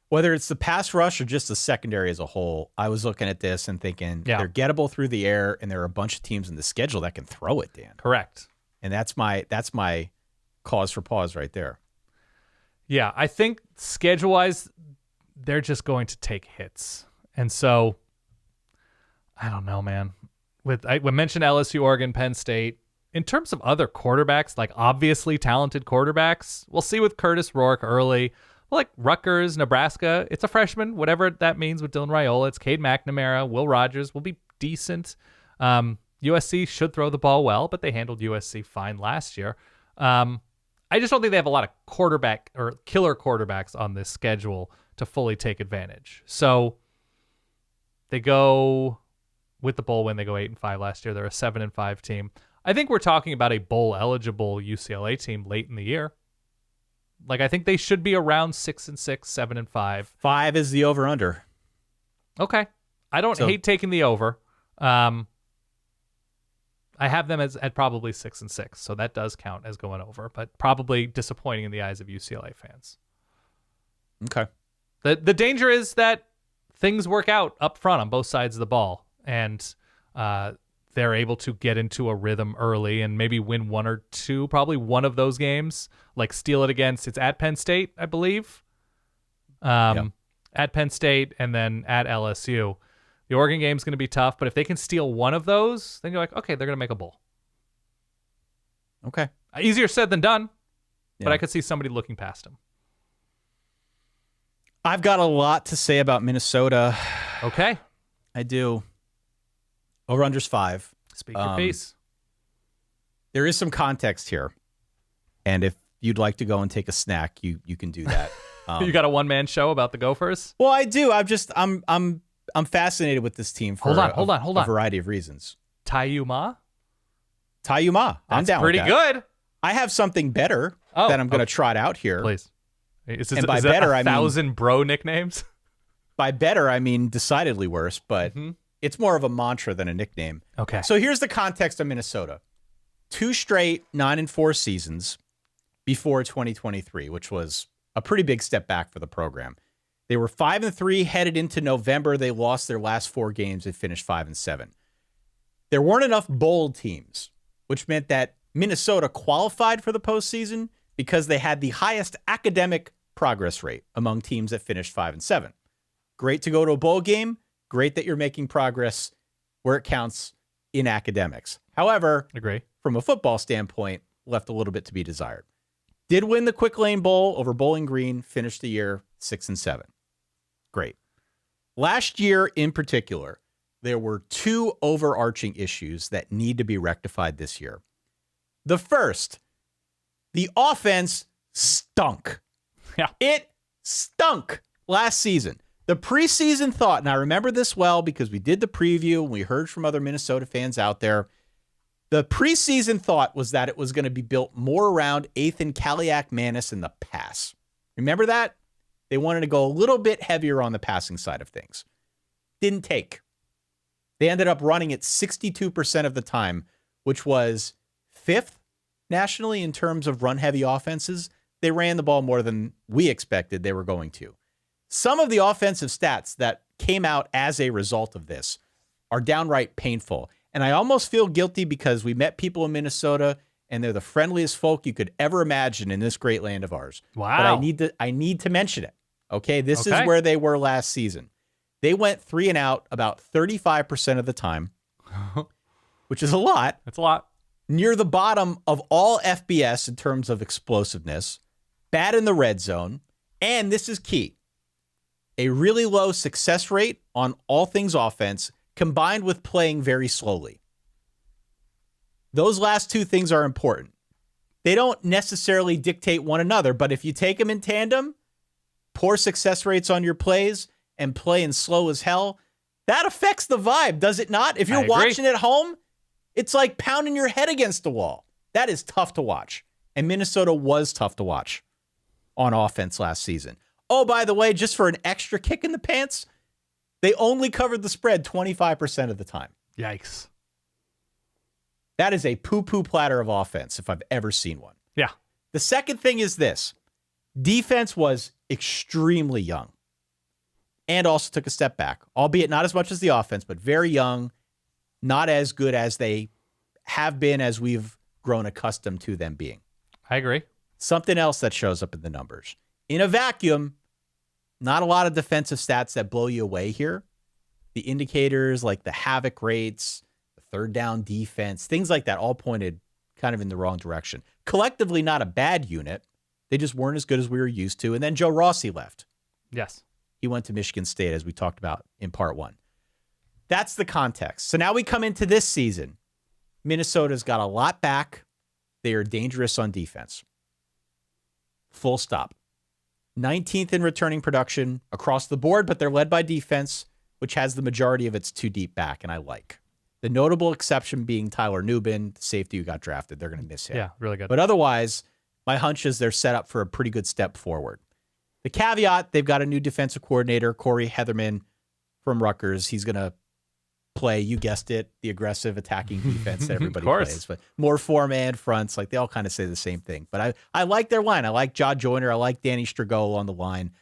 whether it's the pass rush or just the secondary as a whole, I was looking at this and thinking they're gettable through the air, and there are a bunch of teams in the schedule that can throw it, Dan. Correct. And that's my cause for pause right there. Yeah, I think schedule-wise, they're just going to take hits. And so, I don't know, man. I mentioned LSU, Oregon, Penn State. In terms of other quarterbacks, obviously talented quarterbacks, we'll see with Curtis Rourke early. Rutgers, Nebraska, it's a freshman, whatever that means with Dylan Raiola. It's Cade McNamara, Will Rogers will be decent. USC should throw the ball well, but they handled USC fine last year. I just don't think they have a lot of quarterback or killer quarterbacks on this schedule to fully take advantage. So they go with the bowl win. They go 8-5 last year. They're a 7-5 team. I think we're talking about a bowl eligible UCLA team late in the year. I think they should be around 6-6, 7-5. 5 is the over under. Okay. I don't hate taking the over. I have them at probably 6-6, so that does count as going over, but probably disappointing in the eyes of UCLA fans. Okay. The danger is that things work out up front on both sides of the ball, and they're able to get into a rhythm early and maybe win one or two, probably one of those games, steal it against, it's at Penn State, I believe. At Penn State and then at LSU. The Oregon game's going to be tough, but if they can steal one of those, then you're okay, they're going to make a bowl. Okay. Easier said than done, but I could see somebody looking past him. I've got a lot to say about Minnesota. Okay. I do. Over-under's 5. Speak your piece. There is some context here. And if you'd like to go and take a snack, you can do that. You got a one-man show about the Gophers? Well, I do. I'm fascinated with this team for Hold on. a variety of reasons. Tayuma? Tayuma. I'm down Pretty with that. good. I have something better that I'm going to trot out here. Please. Is And by is better, that I a mean- thousand bro nicknames? By better, I mean decidedly worse, but it's more of a mantra than a nickname. Okay. So here's the context of Minnesota. 2 straight 9-4 seasons before 2023, which was a pretty big step back for the program. They were 5-3 headed into November. They lost their last 4 games and finished 5-7. There weren't enough bowl teams, which meant that Minnesota qualified for the postseason because they had the highest academic progress rate among teams that finished 5-7. Great to go to a bowl game. Great that you're making progress where it counts in academics. However, Agree. from a football standpoint, left a little bit to be desired. Did win the Quick Lane Bowl over Bowling Green, finished the year 6-7. Great. Last year in particular, there were 2 overarching issues that need to be rectified this year. The first, the offense stunk. Yeah. It stunk last season. The preseason thought, and I remember this well because we did the preview and we heard from other Minnesota fans out there. The preseason thought was that it was going to be built more around Ethan Kaliak-Manis in the pass. Remember that? They wanted to go a little bit heavier on the passing side of things. Didn't take. They ended up running it 62% of the time, which was 5th nationally in terms of run-heavy offenses. They ran the ball more than we expected they were going to. Some of the offensive stats that came out as a result of this are downright painful. And I almost feel guilty because we met people in Minnesota and they're the friendliest folk you could ever imagine in this great land of ours. Wow. But I need to mention it. Okay. This is Okay. where they were last season. They went 3 and out about 35% of the time, which is a lot. That's a lot. Near the bottom of all FBS in terms of explosiveness, bad in the red zone. And this is key. A really low success rate on all things offense combined with playing very slowly. Those last 2 things are important. They don't necessarily dictate one another, but if you take them in tandem, poor success rates on your plays and playing slow as hell, that affects the vibe, does it not? If I you're agree. watching at home, it's like pounding your head against the wall. That is tough to watch. And Minnesota was tough to watch on offense last season. Oh, by the way, just for an extra kick in the pants, they only covered the spread 25% of the time. Yikes. That is a poo-poo platter of offense if I've ever seen one. Yeah. The second thing is this. Defense was extremely young and also took a step back, albeit not as much as the offense, but very young, not as good as they have been as we've grown accustomed to them being. I agree. Something else that shows up in the numbers. In a vacuum, not a lot of defensive stats that blow you away here. The indicators like the havoc rates, the third down defense, things like that all pointed kind of in the wrong direction. Collectively, not a bad unit. They just weren't as good as we were used to. And then Joe Rossi left. Yes. He went to Michigan State, as we talked about in part 1. That's the context. So now we come into this season. Minnesota's got a lot back. They are dangerous on defense. Full stop. 19th in returning production across the board, but they're led by defense, which has the majority of its 2 deep back, and I like. The notable exception being Tyler Nubin, the safety who got drafted. They're going to miss him. Yeah, really good. But otherwise, my hunch is they're set up for a pretty good step forward. The caveat, they've got a new defensive coordinator, Corey Heatherman from Rutgers. He's going to play, you guessed it, the aggressive attacking defense that everybody course. plays. But more four-man fronts, like they all kind of say the same thing. But I like their line. I like John Joyner. I like Danny Strigo on the line.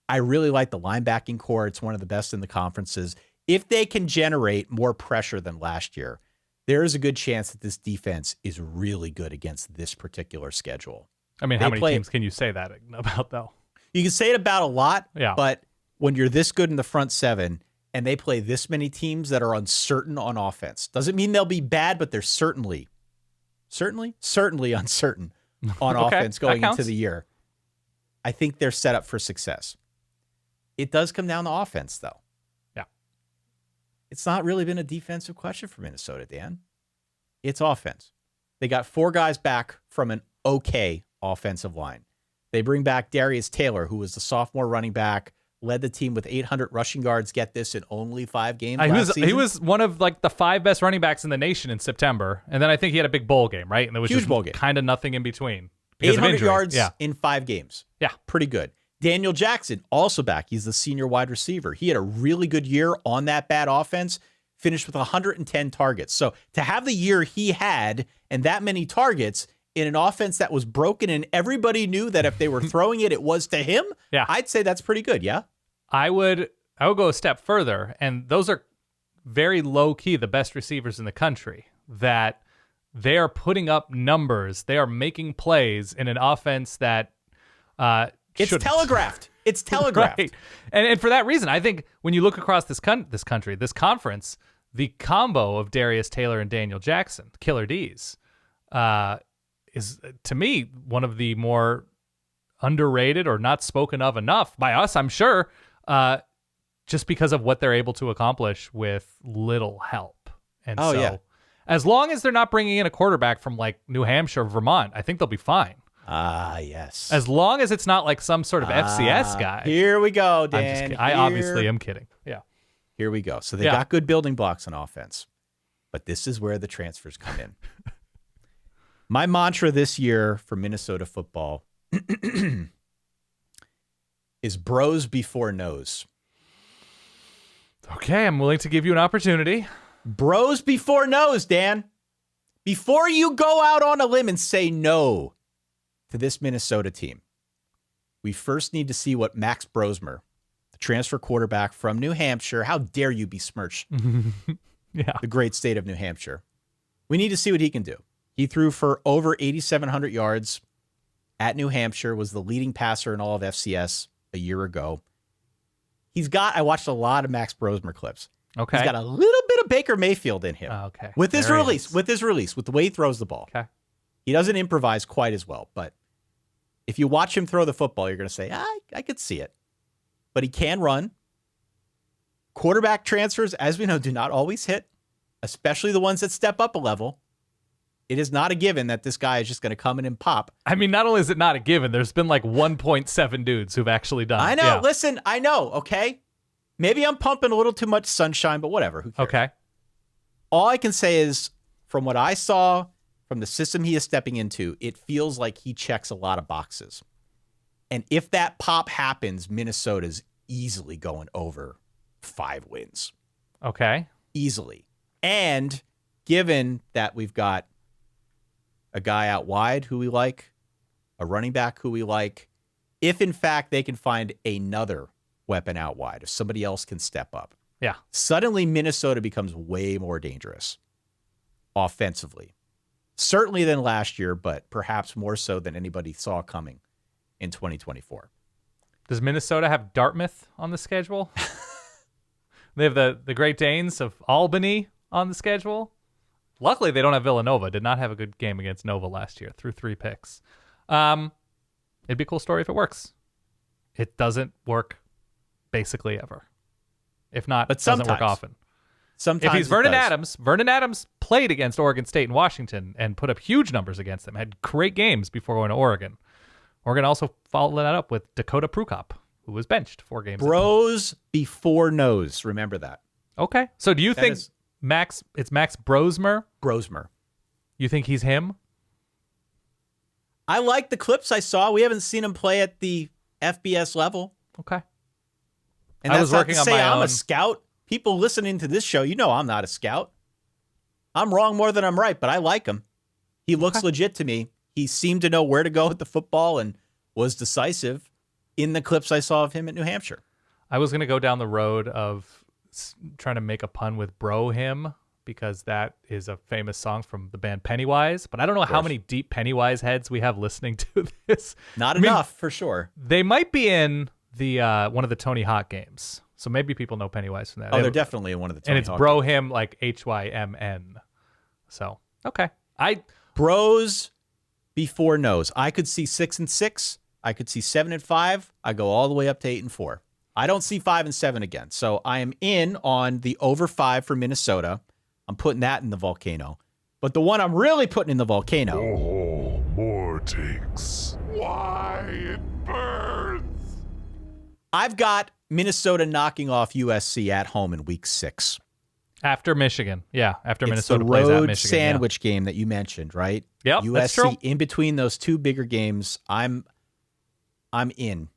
I really like the linebacking core. It's one of the best in the conferences. If they can generate more pressure than last year, there is a good chance that this defense is really good against this particular schedule. I mean, They how many play- teams can you say that about, though? You can say it about a lot, Yeah. but when you're this good in the front 7 and they play this many teams that are uncertain on offense, doesn't mean they'll be bad, but they're certainly uncertain on Okay, offense that going into counts. the year. I think they're set up for success. It does come down to offense, though. Yeah. It's not really been a defensive question for Minnesota, Dan. It's offense. They got 4 guys back from an okay offensive line. They bring back Darius Taylor, who was the sophomore running back, led the team with 800 rushing yards. Get this, in only 5 games last season. He was one of like the 5 best running backs in the nation in September, and then I think he had a big bowl game, right? And there was Huge just bowl game. Kind of nothing in between. 800 yards in 5 games. Yeah. Pretty good. Daniel Jackson, also back. He's the senior wide receiver. He had a really good year on that bad offense, finished with 110 targets. So to have the year he had and that many targets in an offense that was broken and everybody knew that if they were throwing it, it was to him, I'd say that's pretty good, yeah? I would go a step further, and those are very low-key the best receivers in the country, that they are putting up numbers. They are making plays in an offense that it's telegraphed. It's telegraphed. Right. And for that reason, I think when you look across this country, this conference, the combo of Darius Taylor and Daniel Jackson, Killer D's, is, to me, one of the more underrated or not spoken of enough by us, I'm sure, just because of what they're able to accomplish with little help. And as long as they're not bringing in a quarterback from like New Hampshire or Vermont, I think they'll be fine. Yes. As long as it's not like some sort of FCS guy. Here we go, Dan. I obviously am kidding. Yeah. Here we go. So they got good building blocks on offense, but this is where the transfers come in. My mantra this year for Minnesota football is bros before knows. Okay, I'm willing to give you an opportunity. Bros before knows, Dan. Before you go out on a limb and say no to this Minnesota team, we first need to see what Max Brosmer, the transfer quarterback from New Hampshire, how dare you besmirch the great state of New Hampshire. We need to see what he can do. He threw for over 8,700 yards at New Hampshire, was the leading passer in all of FCS a year ago. I watched a lot of Max Brosmer clips. Okay. He's got a little bit of Baker Mayfield in him. Okay. With his release, with the way he throws the ball. Okay. He doesn't improvise quite as well, but if you watch him throw the football, you're going to say, I could see it. But he can run. Quarterback transfers, as we know, do not always hit, especially the ones that step up a level. It is not a given that this guy is just going to come in and pop. I mean, not only is it not a given, there's been like 1.7 dudes who've actually done it. I know. Yeah. Listen, I know, okay? Maybe I'm pumping a little too much sunshine, but whatever. Who cares? Okay. All I can say is, from what I saw, from the system he is stepping into, it feels like he checks a lot of boxes. And if that pop happens, Minnesota's easily going over 5 wins. Okay. Easily. And given that we've got a guy out wide who we like, a running back who we like, if in fact they can find another weapon out wide, if somebody else can step up, suddenly Minnesota becomes way more dangerous offensively. Certainly than last year, but perhaps more so than anybody saw coming in 2024. Does Minnesota have Dartmouth on the schedule? They have the Great Danes of Albany on the schedule. Luckily, they don't have Villanova. Did not have a good game against Nova last year. Threw 3 picks. It'd be a cool story if it works. It doesn't work basically ever. If not, it doesn't work often. Sometimes if he's Vernon Adams played against Oregon State and Washington and put up huge numbers against them. Had great games before going to Oregon. Oregon also followed that up with Dakota Prukop, who was benched 4 games Bros before knows. Remember that. Okay. So do you think it's Max Brosmer? Brosmer. You think he's him? I like the clips I saw. We haven't seen him play at the FBS level. Okay. And that's not to say I'm a scout. People listening to this show, you know I'm not a scout. I'm wrong more than I'm right, but I like him. He looks legit to me. He seemed to know where to go with the football and was decisive in the clips I saw of him at New Hampshire. I was going to go down the road of trying to make a pun with Bro Him, because that is a famous song from the band Pennywise, but I don't know how many deep Pennywise heads we have listening to this. Not enough, for sure. They might be in the one of the Tony Hawk games, so maybe people know Pennywise from that. Oh, they're definitely in one of the Tony Hawk games. And it's Bro Him, like Hymn. So, okay. Bros before knows. I could see 6-6. I could see 7-5. I go all the way up to 8-4. I don't see 5-7 again. So I am in on the over 5 for Minnesota. I'm putting that in the volcano. But the one I'm really putting in the volcano. Oh, more takes. Why it burns. I've got Minnesota knocking off USC at home in week 6. After Michigan. Yeah, after It's Minnesota the plays at road Michigan. sandwich game that you mentioned, right? Yep, USC, that's true. in between those two bigger games, I'm in.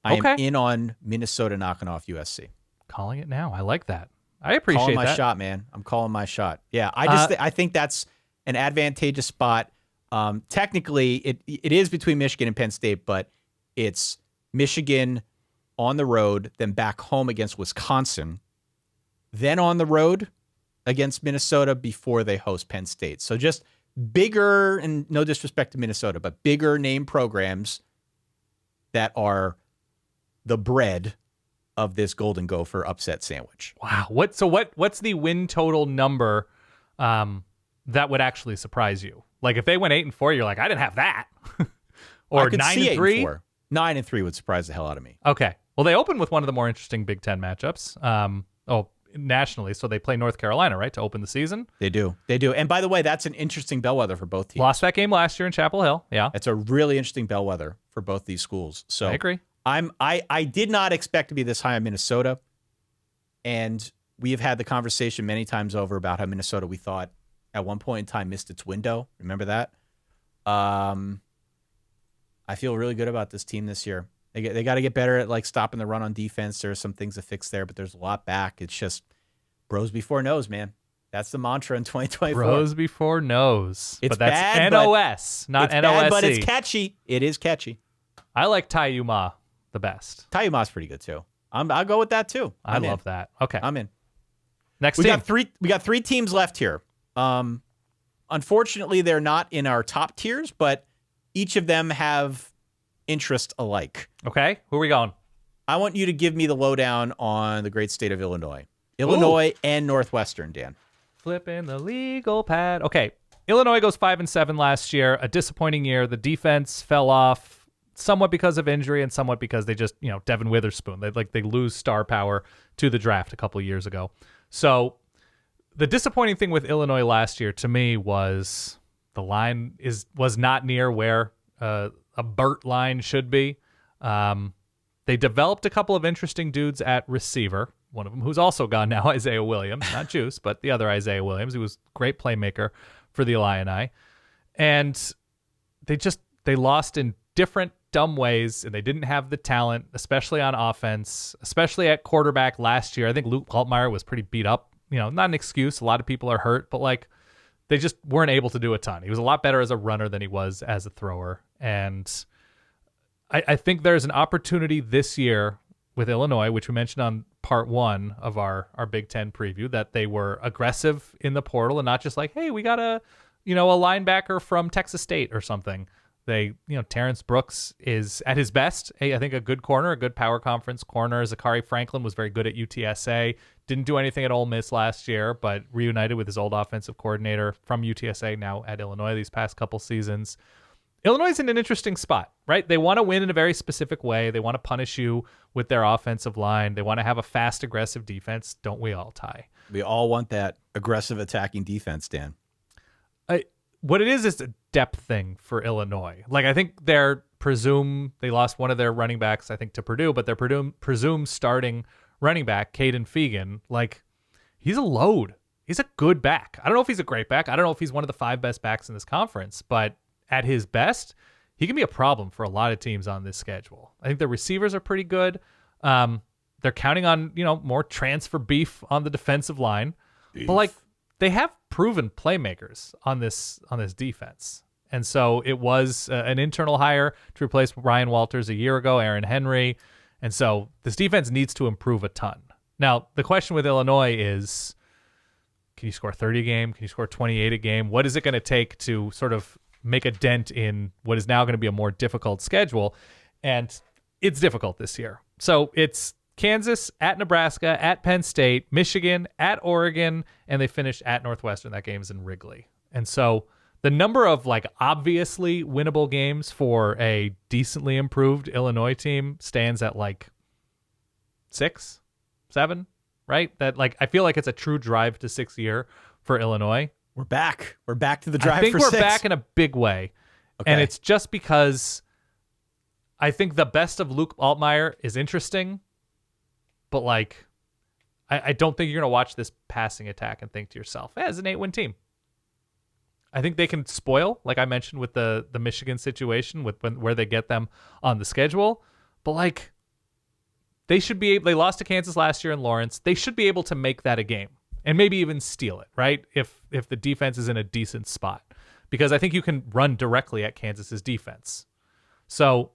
I am in on Minnesota knocking off USC. Calling it now. I like that. I appreciate calling my that. shot, man. I'm calling my shot. Yeah, I think that's an advantageous spot. Technically, it is between Michigan and Penn State, but it's Michigan on the road, then back home against Wisconsin, then on the road against Minnesota before they host Penn State. So just bigger, and no disrespect to Minnesota, but bigger name programs that are the bread of this Golden Gopher upset sandwich. Wow. What's the win total number that would actually surprise you? Like if they went 8-4, you're like, I didn't have that. Or 9-3. 9-3 would surprise the hell out of me. Okay. Well, they open with one of the more interesting Big Ten matchups. Nationally, so they play North Carolina, right, to open the season. They do. And by the way, that's an interesting bellwether for both teams. Lost that game last year in Chapel Hill. Yeah, it's a really interesting bellwether for both these schools. So I agree. I did not expect to be this high on Minnesota, and we have had the conversation many times over about how Minnesota, we thought at one point in time, missed its window. Remember that? I feel really good about this team this year. They got to get better at like stopping the run on defense. There are some things to fix there, but there's a lot back. It's just bros before nose, man. That's the mantra in 2024. Bros before nose. It's but that's bad, NOS, not it's NOSC. bad, but it's catchy. It is catchy. I like Tayuma the best. Tayuma's pretty good too. I'll go with that too. I love that. Okay, I'm in. Next we team. got three teams left here. Unfortunately, they're not in our top tiers, but each of them have interest alike. Okay, who are we going? I want you to give me the lowdown on the great state of Illinois. Illinois and Northwestern, Dan. Flipping the legal pad. Okay, Illinois goes 5-7 last year. A disappointing year. The defense fell off somewhat because of injury and somewhat because they just, Devin Witherspoon. They lose star power to the draft a couple years ago. So the disappointing thing with Illinois last year to me was the line was not near where a Burt line should be. They developed a couple of interesting dudes at receiver. One of them who's also gone now, Isaiah Williams, not Juice, but the other Isaiah Williams, who was a great playmaker for the Illini. And they lost in different dumb ways, and they didn't have the talent, especially on offense, especially at quarterback last year. I think Luke Altmaier was pretty beat up. Not an excuse. A lot of people are hurt, but they just weren't able to do a ton. He was a lot better as a runner than he was as a thrower. And I think there's an opportunity this year with Illinois, which we mentioned on part 1 of our Big Ten preview, that they were aggressive in the portal and not just like, hey, we got a linebacker from Texas State or something. Terrence Brooks is at his best. I think a good corner, a good power conference corner. Zachary Franklin was very good at UTSA. Didn't do anything at Ole Miss last year, but reunited with his old offensive coordinator from UTSA, now at Illinois these past couple seasons. Illinois is in an interesting spot, right? They want to win in a very specific way. They want to punish you with their offensive line. They want to have a fast, aggressive defense. Don't we all, Ty? We all want that aggressive attacking defense, Dan. What it is a depth thing for Illinois. I think they lost one of their running backs, I think, to Purdue, but their presumed starting running back, Caden Fegan, he's a load. He's a good back. I don't know if he's a great back. I don't know if he's one of the 5 best backs in this conference, but at his best, he can be a problem for a lot of teams on this schedule. I think the receivers are pretty good. They're counting on, more transfer beef on the defensive line. But they have proven playmakers on this defense. And so it was an internal hire to replace Ryan Walters a year ago, Aaron Henry. And so this defense needs to improve a ton. Now, the question with Illinois is, can you score 30 a game? Can you score 28 a game? What is it going to take to sort of make a dent in what is now going to be a more difficult schedule? And it's difficult this year. So it's Kansas, at Nebraska, at Penn State, Michigan, at Oregon, and they finished at Northwestern. That game's in Wrigley. And so the number of obviously winnable games for a decently improved Illinois team stands at 6, 7, right? That I feel like it's a true drive to 6 year for Illinois. We're back. We're back to the drive I think for we're 6. back in a big way. Okay. And it's just because I think the best of Luke Altmaier is interesting, but like, I don't think you're going to watch this passing attack and think to yourself, it's an 8-win team. I think they can spoil, like I mentioned with the Michigan situation, with where they get them on the schedule. But like, they lost to Kansas last year in Lawrence. They should be able to make that a game and maybe even steal it, right? If the defense is in a decent spot, because I think you can run directly at Kansas's defense. So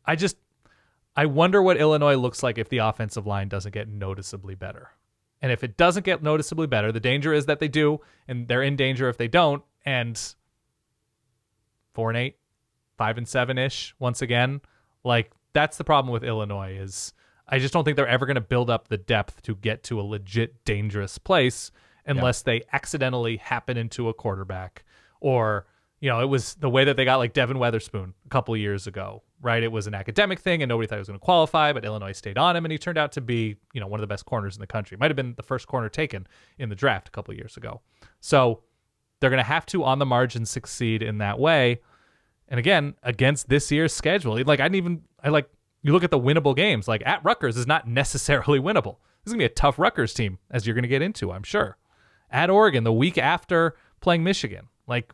I wonder what Illinois looks like if the offensive line doesn't get noticeably better. And if it doesn't get noticeably better, the danger is that they do, and they're in danger if they don't. And 4-8, 5-7-ish, once again, like that's the problem with Illinois is I just don't think they're ever going to build up the depth to get to a legit dangerous place unless they accidentally happen into a quarterback or, it was the way that they got like Devin Weatherspoon a couple of years ago, right? It was an academic thing and nobody thought he was going to qualify, but Illinois stayed on him and he turned out to be, one of the best corners in the country. Might have been the first corner taken in the draft a couple of years ago. So they're going to have to, on the margin, succeed in that way. And again, against this year's schedule, you look at the winnable games, like at Rutgers is not necessarily winnable. This is going to be a tough Rutgers team, as you're going to get into, I'm sure. At Oregon, the week after playing Michigan, like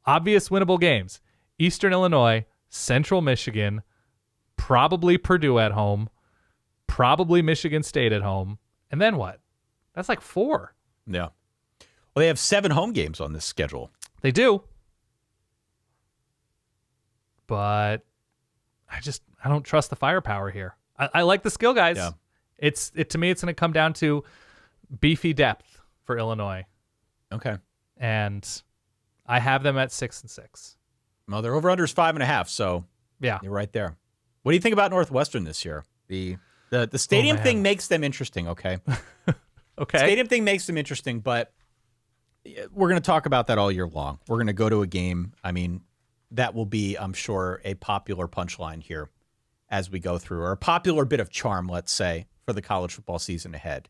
obvious winnable games. Eastern Illinois, Central Michigan, probably Purdue at home, probably Michigan State at home. And then what? That's like 4. Yeah. Well, they have 7 home games on this schedule. They do. But I don't trust the firepower here. I like the skill guys. Yeah. To me, it's going to come down to beefy depth for Illinois. Okay. And I have them at 6-6. Well, their over-under is 5.5, so yeah, you're right there. What do you think about Northwestern this year? The stadium thing makes them interesting, okay? Okay. Stadium thing makes them interesting, but we're going to talk about that all year long. We're going to go to a game. I mean, that will be, I'm sure, a popular punchline here as we go through, or a popular bit of charm, let's say, for the college football season ahead.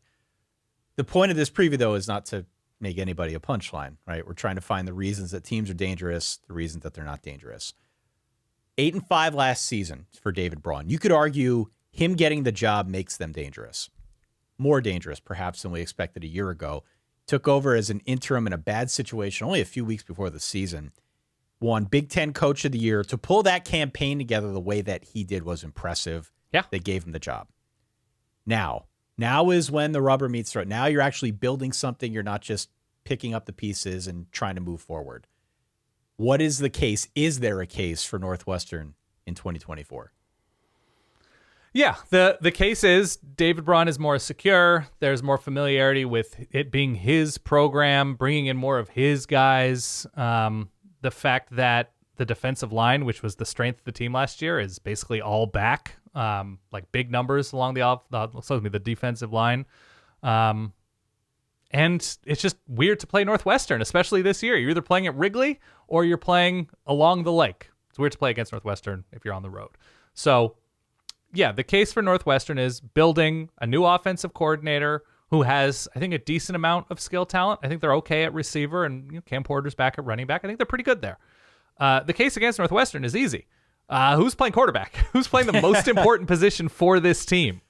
The point of this preview, though, is not to make anybody a punchline, right? We're trying to find the reasons that teams are dangerous, the reasons that they're not dangerous. 8-5 last season for David Braun. You could argue him getting the job makes them dangerous. More dangerous, perhaps, than we expected a year ago. Took over as an interim in a bad situation only a few weeks before the season. Won Big Ten Coach of the Year. To pull that campaign together the way that he did was impressive. Yeah. They gave him the job. Now is when the rubber meets the road. Now you're actually building something. You're not just picking up the pieces and trying to move forward. What is the case? Is there a case for Northwestern in 2024? Yeah, the case is David Braun is more secure. There's more familiarity with it being his program, bringing in more of his guys. The fact that the defensive line, which was the strength of the team last year, is basically all back. Like big numbers along the defensive line. And it's just weird to play Northwestern, especially this year. You're either playing at Wrigley or you're playing along the lake. It's weird to play against Northwestern if you're on the road. So, yeah, the case for Northwestern is building a new offensive coordinator who has, I think, a decent amount of skill talent. I think they're okay at receiver, and Cam Porter's back at running back. I think they're pretty good there. The case against Northwestern is easy. Who's playing quarterback? Who's playing the most important position for this team?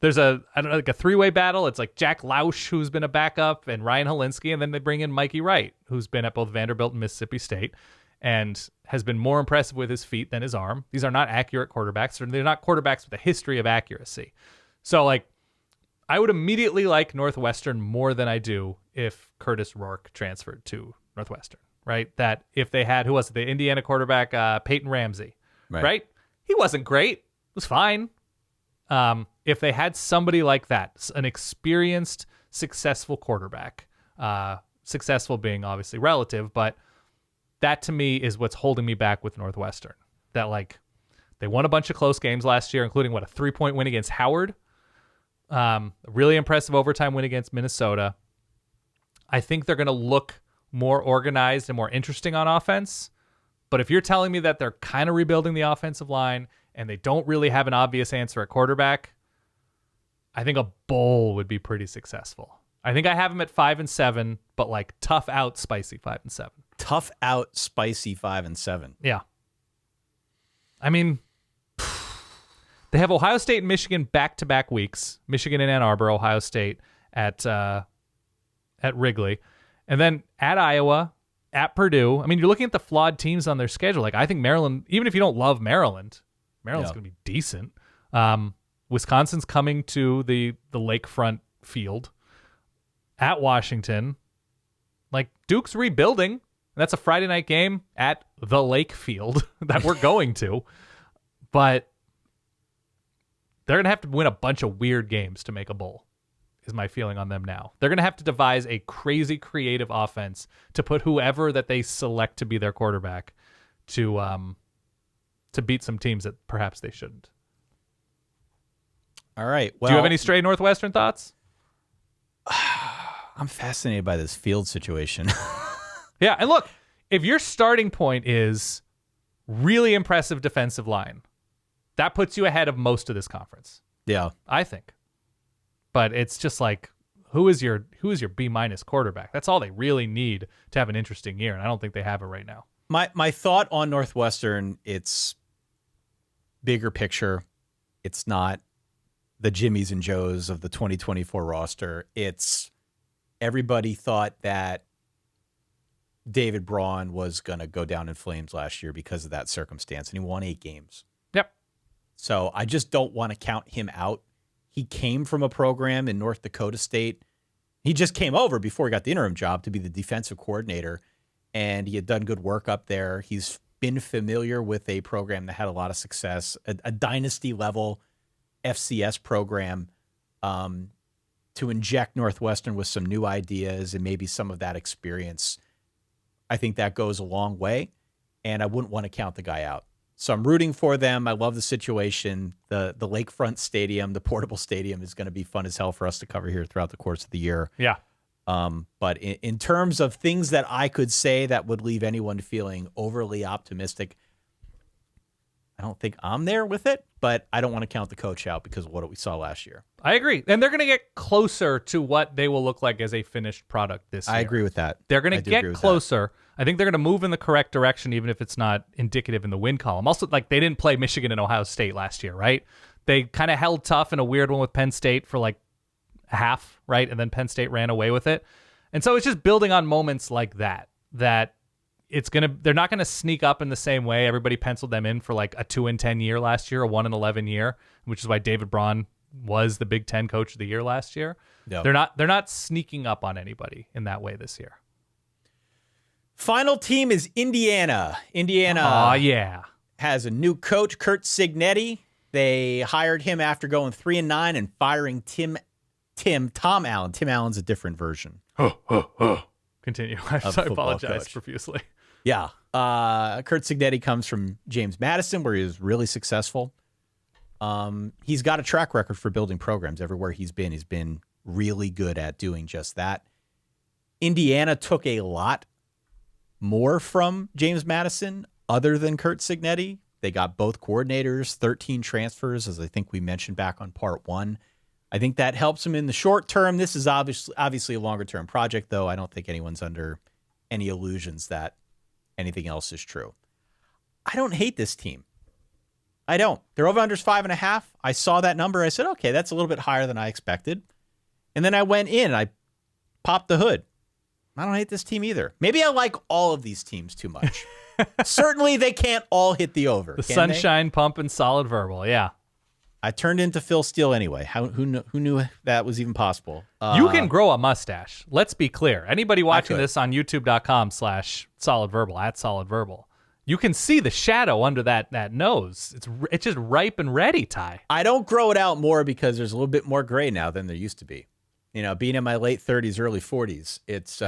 There's a 3-way battle. It's like Jack Lausch, who's been a backup, and Ryan Helinski, and then they bring in Mikey Wright, who's been at both Vanderbilt and Mississippi State, and has been more impressive with his feet than his arm. These are not accurate quarterbacks. They're not quarterbacks with a history of accuracy. So, I would immediately like Northwestern more than I do if Curtis Rourke transferred to Northwestern, right? That if they had, who was it, the Indiana quarterback, Peyton Ramsey, right? He wasn't great. It was fine. If they had somebody like that, an experienced, successful quarterback, successful being obviously relative, but that to me is what's holding me back with Northwestern. That they won a bunch of close games last year, including a 3-point win against Howard. A really impressive overtime win against Minnesota. I think they're going to look more organized and more interesting on offense. But if you're telling me that they're kind of rebuilding the offensive line and they don't really have an obvious answer at quarterback, I think a bowl would be pretty successful. I think I have them at 5-7, but tough out, spicy 5-7. tough out, spicy 5-7. Yeah. I mean, they have Ohio State and Michigan back-to-back weeks. Michigan in Ann Arbor, Ohio State at Wrigley. And then at Iowa, at Purdue. I mean, you're looking at the flawed teams on their schedule. Like, I think Maryland, even if you don't love Maryland's going to be decent. Wisconsin's coming to the lakefront field. At Washington. Like, Duke's rebuilding. That's a Friday night game at the Lake Field that we're going to. But they're going to have to win a bunch of weird games to make a bowl, is my feeling on them now. They're going to have to devise a crazy creative offense to put whoever that they select to be their quarterback to beat some teams that perhaps they shouldn't. All right. Well, do you have any stray Northwestern thoughts? I'm fascinated by this field situation. Yeah, and look, if your starting point is really impressive defensive line, that puts you ahead of most of this conference. Yeah, I think. But it's just like, who is your B- quarterback? That's all they really need to have an interesting year, and I don't think they have it right now. My thought on Northwestern, it's bigger picture. It's not the Jimmies and Joes of the 2024 roster. It's everybody thought that David Braun was going to go down in flames last year because of that circumstance, and he won 8 games. Yep. So I just don't want to count him out. He came from a program in North Dakota State. He just came over before he got the interim job to be the defensive coordinator, and he had done good work up there. He's been familiar with a program that had a lot of success, a dynasty-level FCS program, to inject Northwestern with some new ideas and maybe some of that experience. I think that goes a long way, and I wouldn't want to count the guy out. So I'm rooting for them. I love the situation. The lakefront stadium, the portable stadium, is going to be fun as hell for us to cover here throughout the course of the year. Yeah. But in terms of things that I could say that would leave anyone feeling overly optimistic, I don't think I'm there with it, but I don't want to count the coach out because of what we saw last year. I agree. And they're going to get closer to what they will look like as a finished product this year. I agree with that. They're going to get closer. I think they're going to move in the correct direction, even if it's not indicative in the win column. Also, like, they didn't play Michigan and Ohio State last year, right? They kind of held tough in a weird one with Penn State for like a half, right? And then Penn State ran away with it. And so it's just building on moments like that they're not going to sneak up in the same way. Everybody penciled them in for like a 2-10 year last year, a 1-11 year, which is why David Braun was the Big Ten Coach of the Year last year. Yep. They're not sneaking up on anybody in that way this year. Final team is Indiana. Indiana has a new coach, Curt Cignetti. They hired him after going 3-9 and firing Tom Allen. Tim Allen's a different version. Continue. I apologize profusely. Yeah. Curt Cignetti comes from James Madison, where he was really successful. He's got a track record for building programs. Everywhere he's been really good at doing just that. Indiana took a lot more from James Madison other than Curt Cignetti. They got both coordinators, 13 transfers, as I think we mentioned back on part 1. I think that helps them in the short term. This is obviously a longer-term project, though. I don't think anyone's under any illusions that anything else is true. I don't hate this team. I don't. Their over-under's 5.5. I saw that number. I said, okay, that's a little bit higher than I expected. And then I went in and I popped the hood. I don't hate this team either. Maybe I like all of these teams too much. Certainly they can't all hit the over. The sunshine pump and solid verbal, yeah. I turned into Phil Steele anyway. Who knew that was even possible? You can grow a mustache. Let's be clear. Anybody watching this on youtube.com/solidverbal, @solidverbal, you can see the shadow under that nose. It's just ripe and ready, Ty. I don't grow it out more because there's a little bit more gray now than there used to be. You know, being in my late 30s, early 40s, it's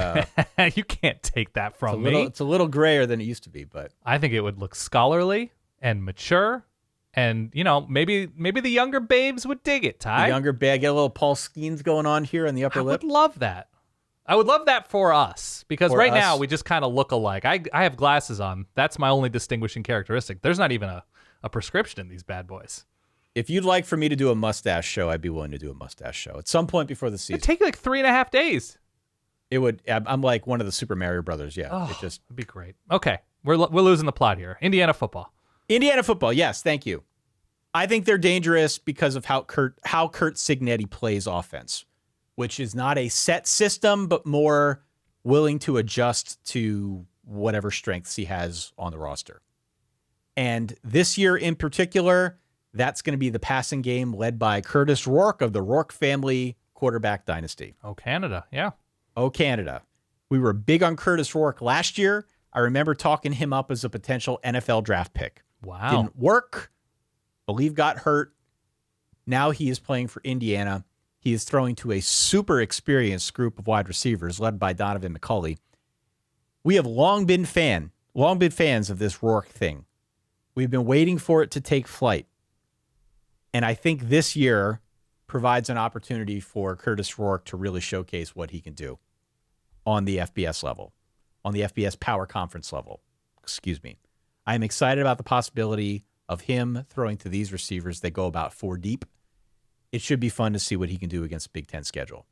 you can't take that from me. It's a little grayer than it used to be, but I think it would look scholarly and mature. And, you know, maybe the younger babes would dig it, Ty. The younger babe, get a little Paul Skeens going on here on the upper lip. I would love that. I would love that for us, because right now we just kind of look alike. I have glasses on. That's my only distinguishing characteristic. There's not even a prescription in these bad boys. If you'd like for me to do a mustache show, I'd be willing to do a mustache show at some point before the season. It'd take like 3.5 days. It would. I'm like one of the Super Mario Brothers. Yeah. Oh, It just it'd be great. Okay. We're losing the plot here. Indiana football. Indiana football. Yes. Thank you. I think they're dangerous because of how Curt Cignetti plays offense, which is not a set system, but more willing to adjust to whatever strengths he has on the roster. And this year in particular, that's going to be the passing game led by Curtis Rourke of the Rourke family quarterback dynasty. Oh, Canada. Yeah. Oh, Canada. We were big on Curtis Rourke last year. I remember talking him up as a potential NFL draft pick. Wow. Didn't work. Believe got hurt. Now he is playing for Indiana. He is throwing to a super experienced group of wide receivers led by Donovan McCulley. We have long been fans of this Rourke thing. We've been waiting for it to take flight. And I think this year provides an opportunity for Curtis Rourke to really showcase what he can do on the FBS level, on the FBS Power Conference level. Excuse me. I am excited about the possibility of him throwing to these receivers. They go about 4 deep. It should be fun to see what he can do against the Big Ten schedule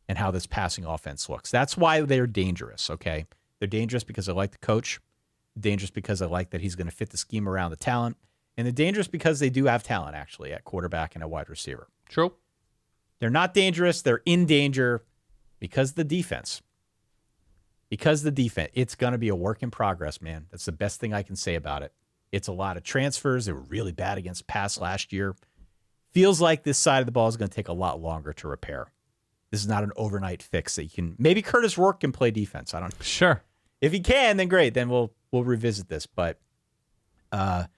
and how this passing offense looks. That's why they're dangerous, okay? They're dangerous because I like the coach, dangerous because I like that he's going to fit the scheme around the talent, and they're dangerous because they do have talent, actually, at quarterback and a wide receiver. True. They're not dangerous. They're in danger because of the defense. Because the defense, it's going to be a work in progress, man. That's the best thing I can say about it. It's a lot of transfers. They were really bad against pass last year. Feels like this side of the ball is going to take a lot longer to repair. This is not an overnight fix that you can. Maybe Curtis Rourke can play defense. I don't know. Sure. If he can, then great. Then we'll revisit this. But I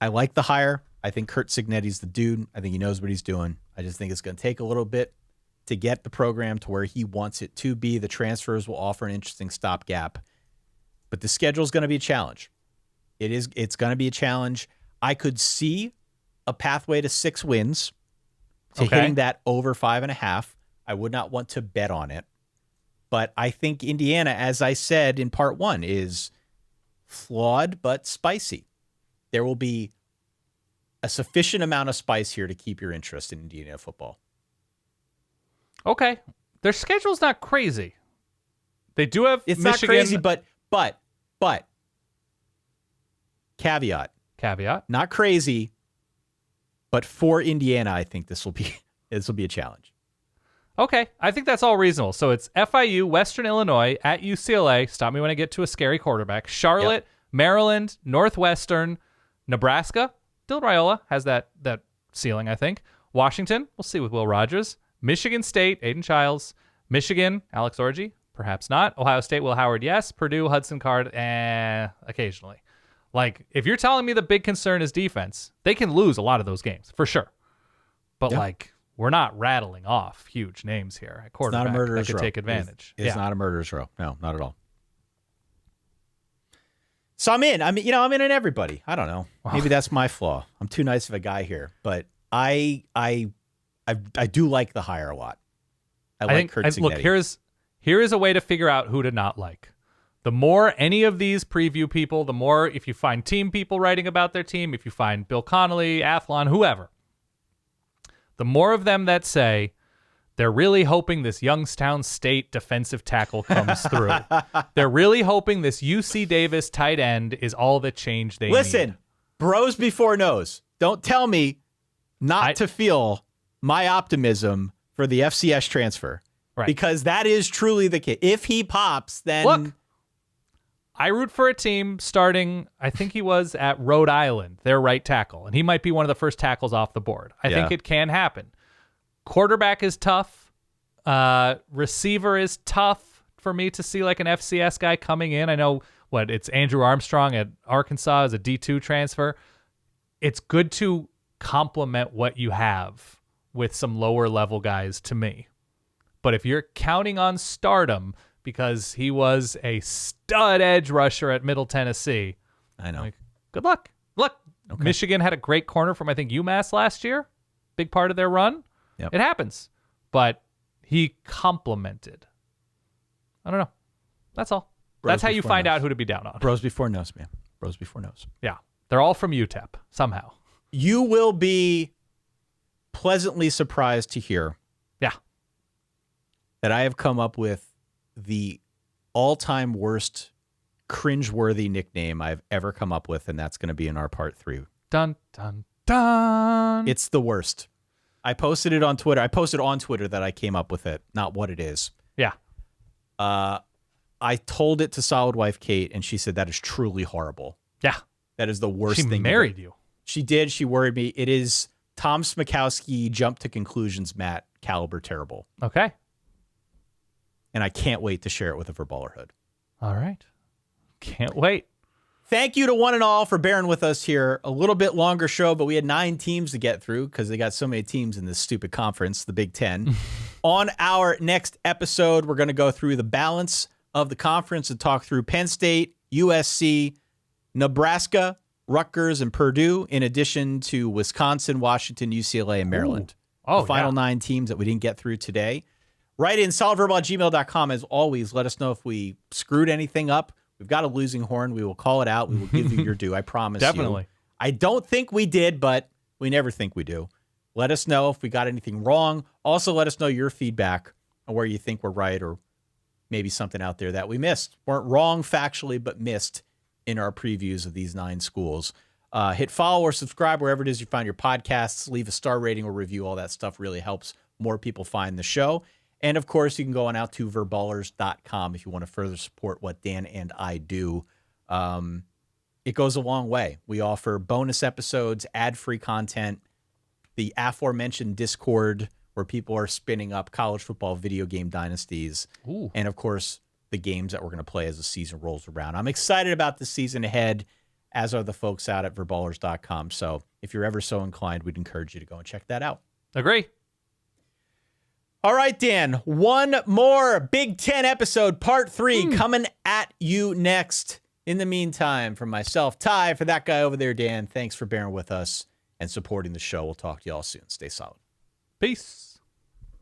like the hire. I think Curt Cignetti's the dude. I think he knows what he's doing. I just think it's going to take a little bit to get the program to where he wants it to be. The transfers will offer an interesting stopgap, but the schedule is going to be a challenge. It's going to be a challenge. I could see a pathway to 6 wins, to hitting that over 5.5. I would not want to bet on it, but I think Indiana, as I said in part 1, is flawed but spicy. There will be a sufficient amount of spice here to keep your interest in Indiana football. Okay. Their schedule's not crazy. They do have It's Michigan. not crazy, but caveat, not crazy, but for Indiana, I think this will be a challenge. Okay. I think that's all reasonable. So it's FIU, Western Illinois, at UCLA. Stop me when I get to a scary quarterback. Charlotte, Maryland, Northwestern, Nebraska. Dylan Raiola has that ceiling, I think. Washington, we'll see with Will Rogers. Michigan State, Aiden Childs. Michigan, Alex Orji, perhaps not. Ohio State, Will Howard, yes. Purdue, Hudson Card, occasionally. Like, if you're telling me the big concern is defense, they can lose a lot of those games, for sure. But, we're not rattling off huge names here at quarterback. It's not a murderer's that could row. take advantage. It's not a murderer's row. No, not at all. So I'm in. I'm in on everybody. I don't know. Wow. Maybe that's my flaw. I'm too nice of a guy here, but I do like the hire a lot. I like Curt Cignetti. Look, here is a way to figure out who to not like. The more any of these preview people, the more if you find team people writing about their team, if you find Bill Connolly, Athlon, whoever, the more of them that say they're really hoping this Youngstown State defensive tackle comes through. They're really hoping this UC Davis tight end is all the change they need. Listen, bros before knows. Don't tell me not to feel my optimism for the FCS transfer. Right. Because that is truly the case. If he pops, then... Look, I root for a team starting, I think he was at Rhode Island, their right tackle, and he might be one of the first tackles off the board. I think it can happen. Quarterback is tough. Receiver is tough for me to see like an FCS guy coming in. I know it's Andrew Armstrong at Arkansas as a D2 transfer. It's good to complement what you have with some lower level guys to me. But if you're counting on stardom because he was a stud edge rusher at Middle Tennessee, I know. Good luck. Look, Michigan had a great corner from, I think, UMass last year. Big part of their run. Yep. It happens. But he complemented. I don't know. That's all. That's how you find out who to be down on. Bros before knows, man. Bros before knows. Yeah. They're all from UTEP somehow. You will be pleasantly surprised to hear Yeah. that I have come up with the all-time worst cringeworthy nickname I've ever come up with, and that's going to be in our part 3. Dun, dun, dun. It's the worst. I posted it on Twitter. I posted on Twitter that I came up with it, not what it is. Yeah. I told it to Solid Wife Kate, and she said that is truly horrible. Yeah. That is the worst She thing. married you. She did. She worried me. It is Tom Smikowski jump to conclusions, Matt, caliber terrible. Okay. And I can't wait to share it with a Verballerhood. All right. Can't wait. Thank you to one and all for bearing with us here. A little bit longer show, but we had 9 teams to get through because they got so many teams in this stupid conference, the Big Ten. On our next episode, we're going to go through the balance of the conference and talk through Penn State, USC, Nebraska, Rutgers, and Purdue, in addition to Wisconsin, Washington, UCLA, and Maryland. Oh, the final 9 teams that we didn't get through today. Write in solidverbal@gmail.com. As always, let us know if we screwed anything up. We've got a losing horn. We will call it out. We will give you your due. I promise you. Definitely. I don't think we did, but we never think we do. Let us know if we got anything wrong. Also, let us know your feedback on where you think we're right or maybe something out there that we missed. Weren't wrong factually, but missed in our previews of these 9 schools. Hit follow or subscribe wherever it is you find your podcasts. Leave a star rating or review. All that stuff really helps more people find the show. And, of course, you can go on out to verballers.com if you want to further support what Dan and I do. It goes a long way. We offer bonus episodes, ad-free content, the aforementioned Discord where people are spinning up college football video game dynasties, and, of course, the games that we're going to play as the season rolls around. I'm excited about the season ahead, as are the folks out at verballers.com. So if you're ever so inclined, we'd encourage you to go and check that out. Agree. All right, Dan, one more Big Ten episode, part 3, coming at you next. In the meantime, from myself, Ty, for that guy over there, Dan, thanks for bearing with us and supporting the show. We'll talk to you all soon. Stay solid. Peace.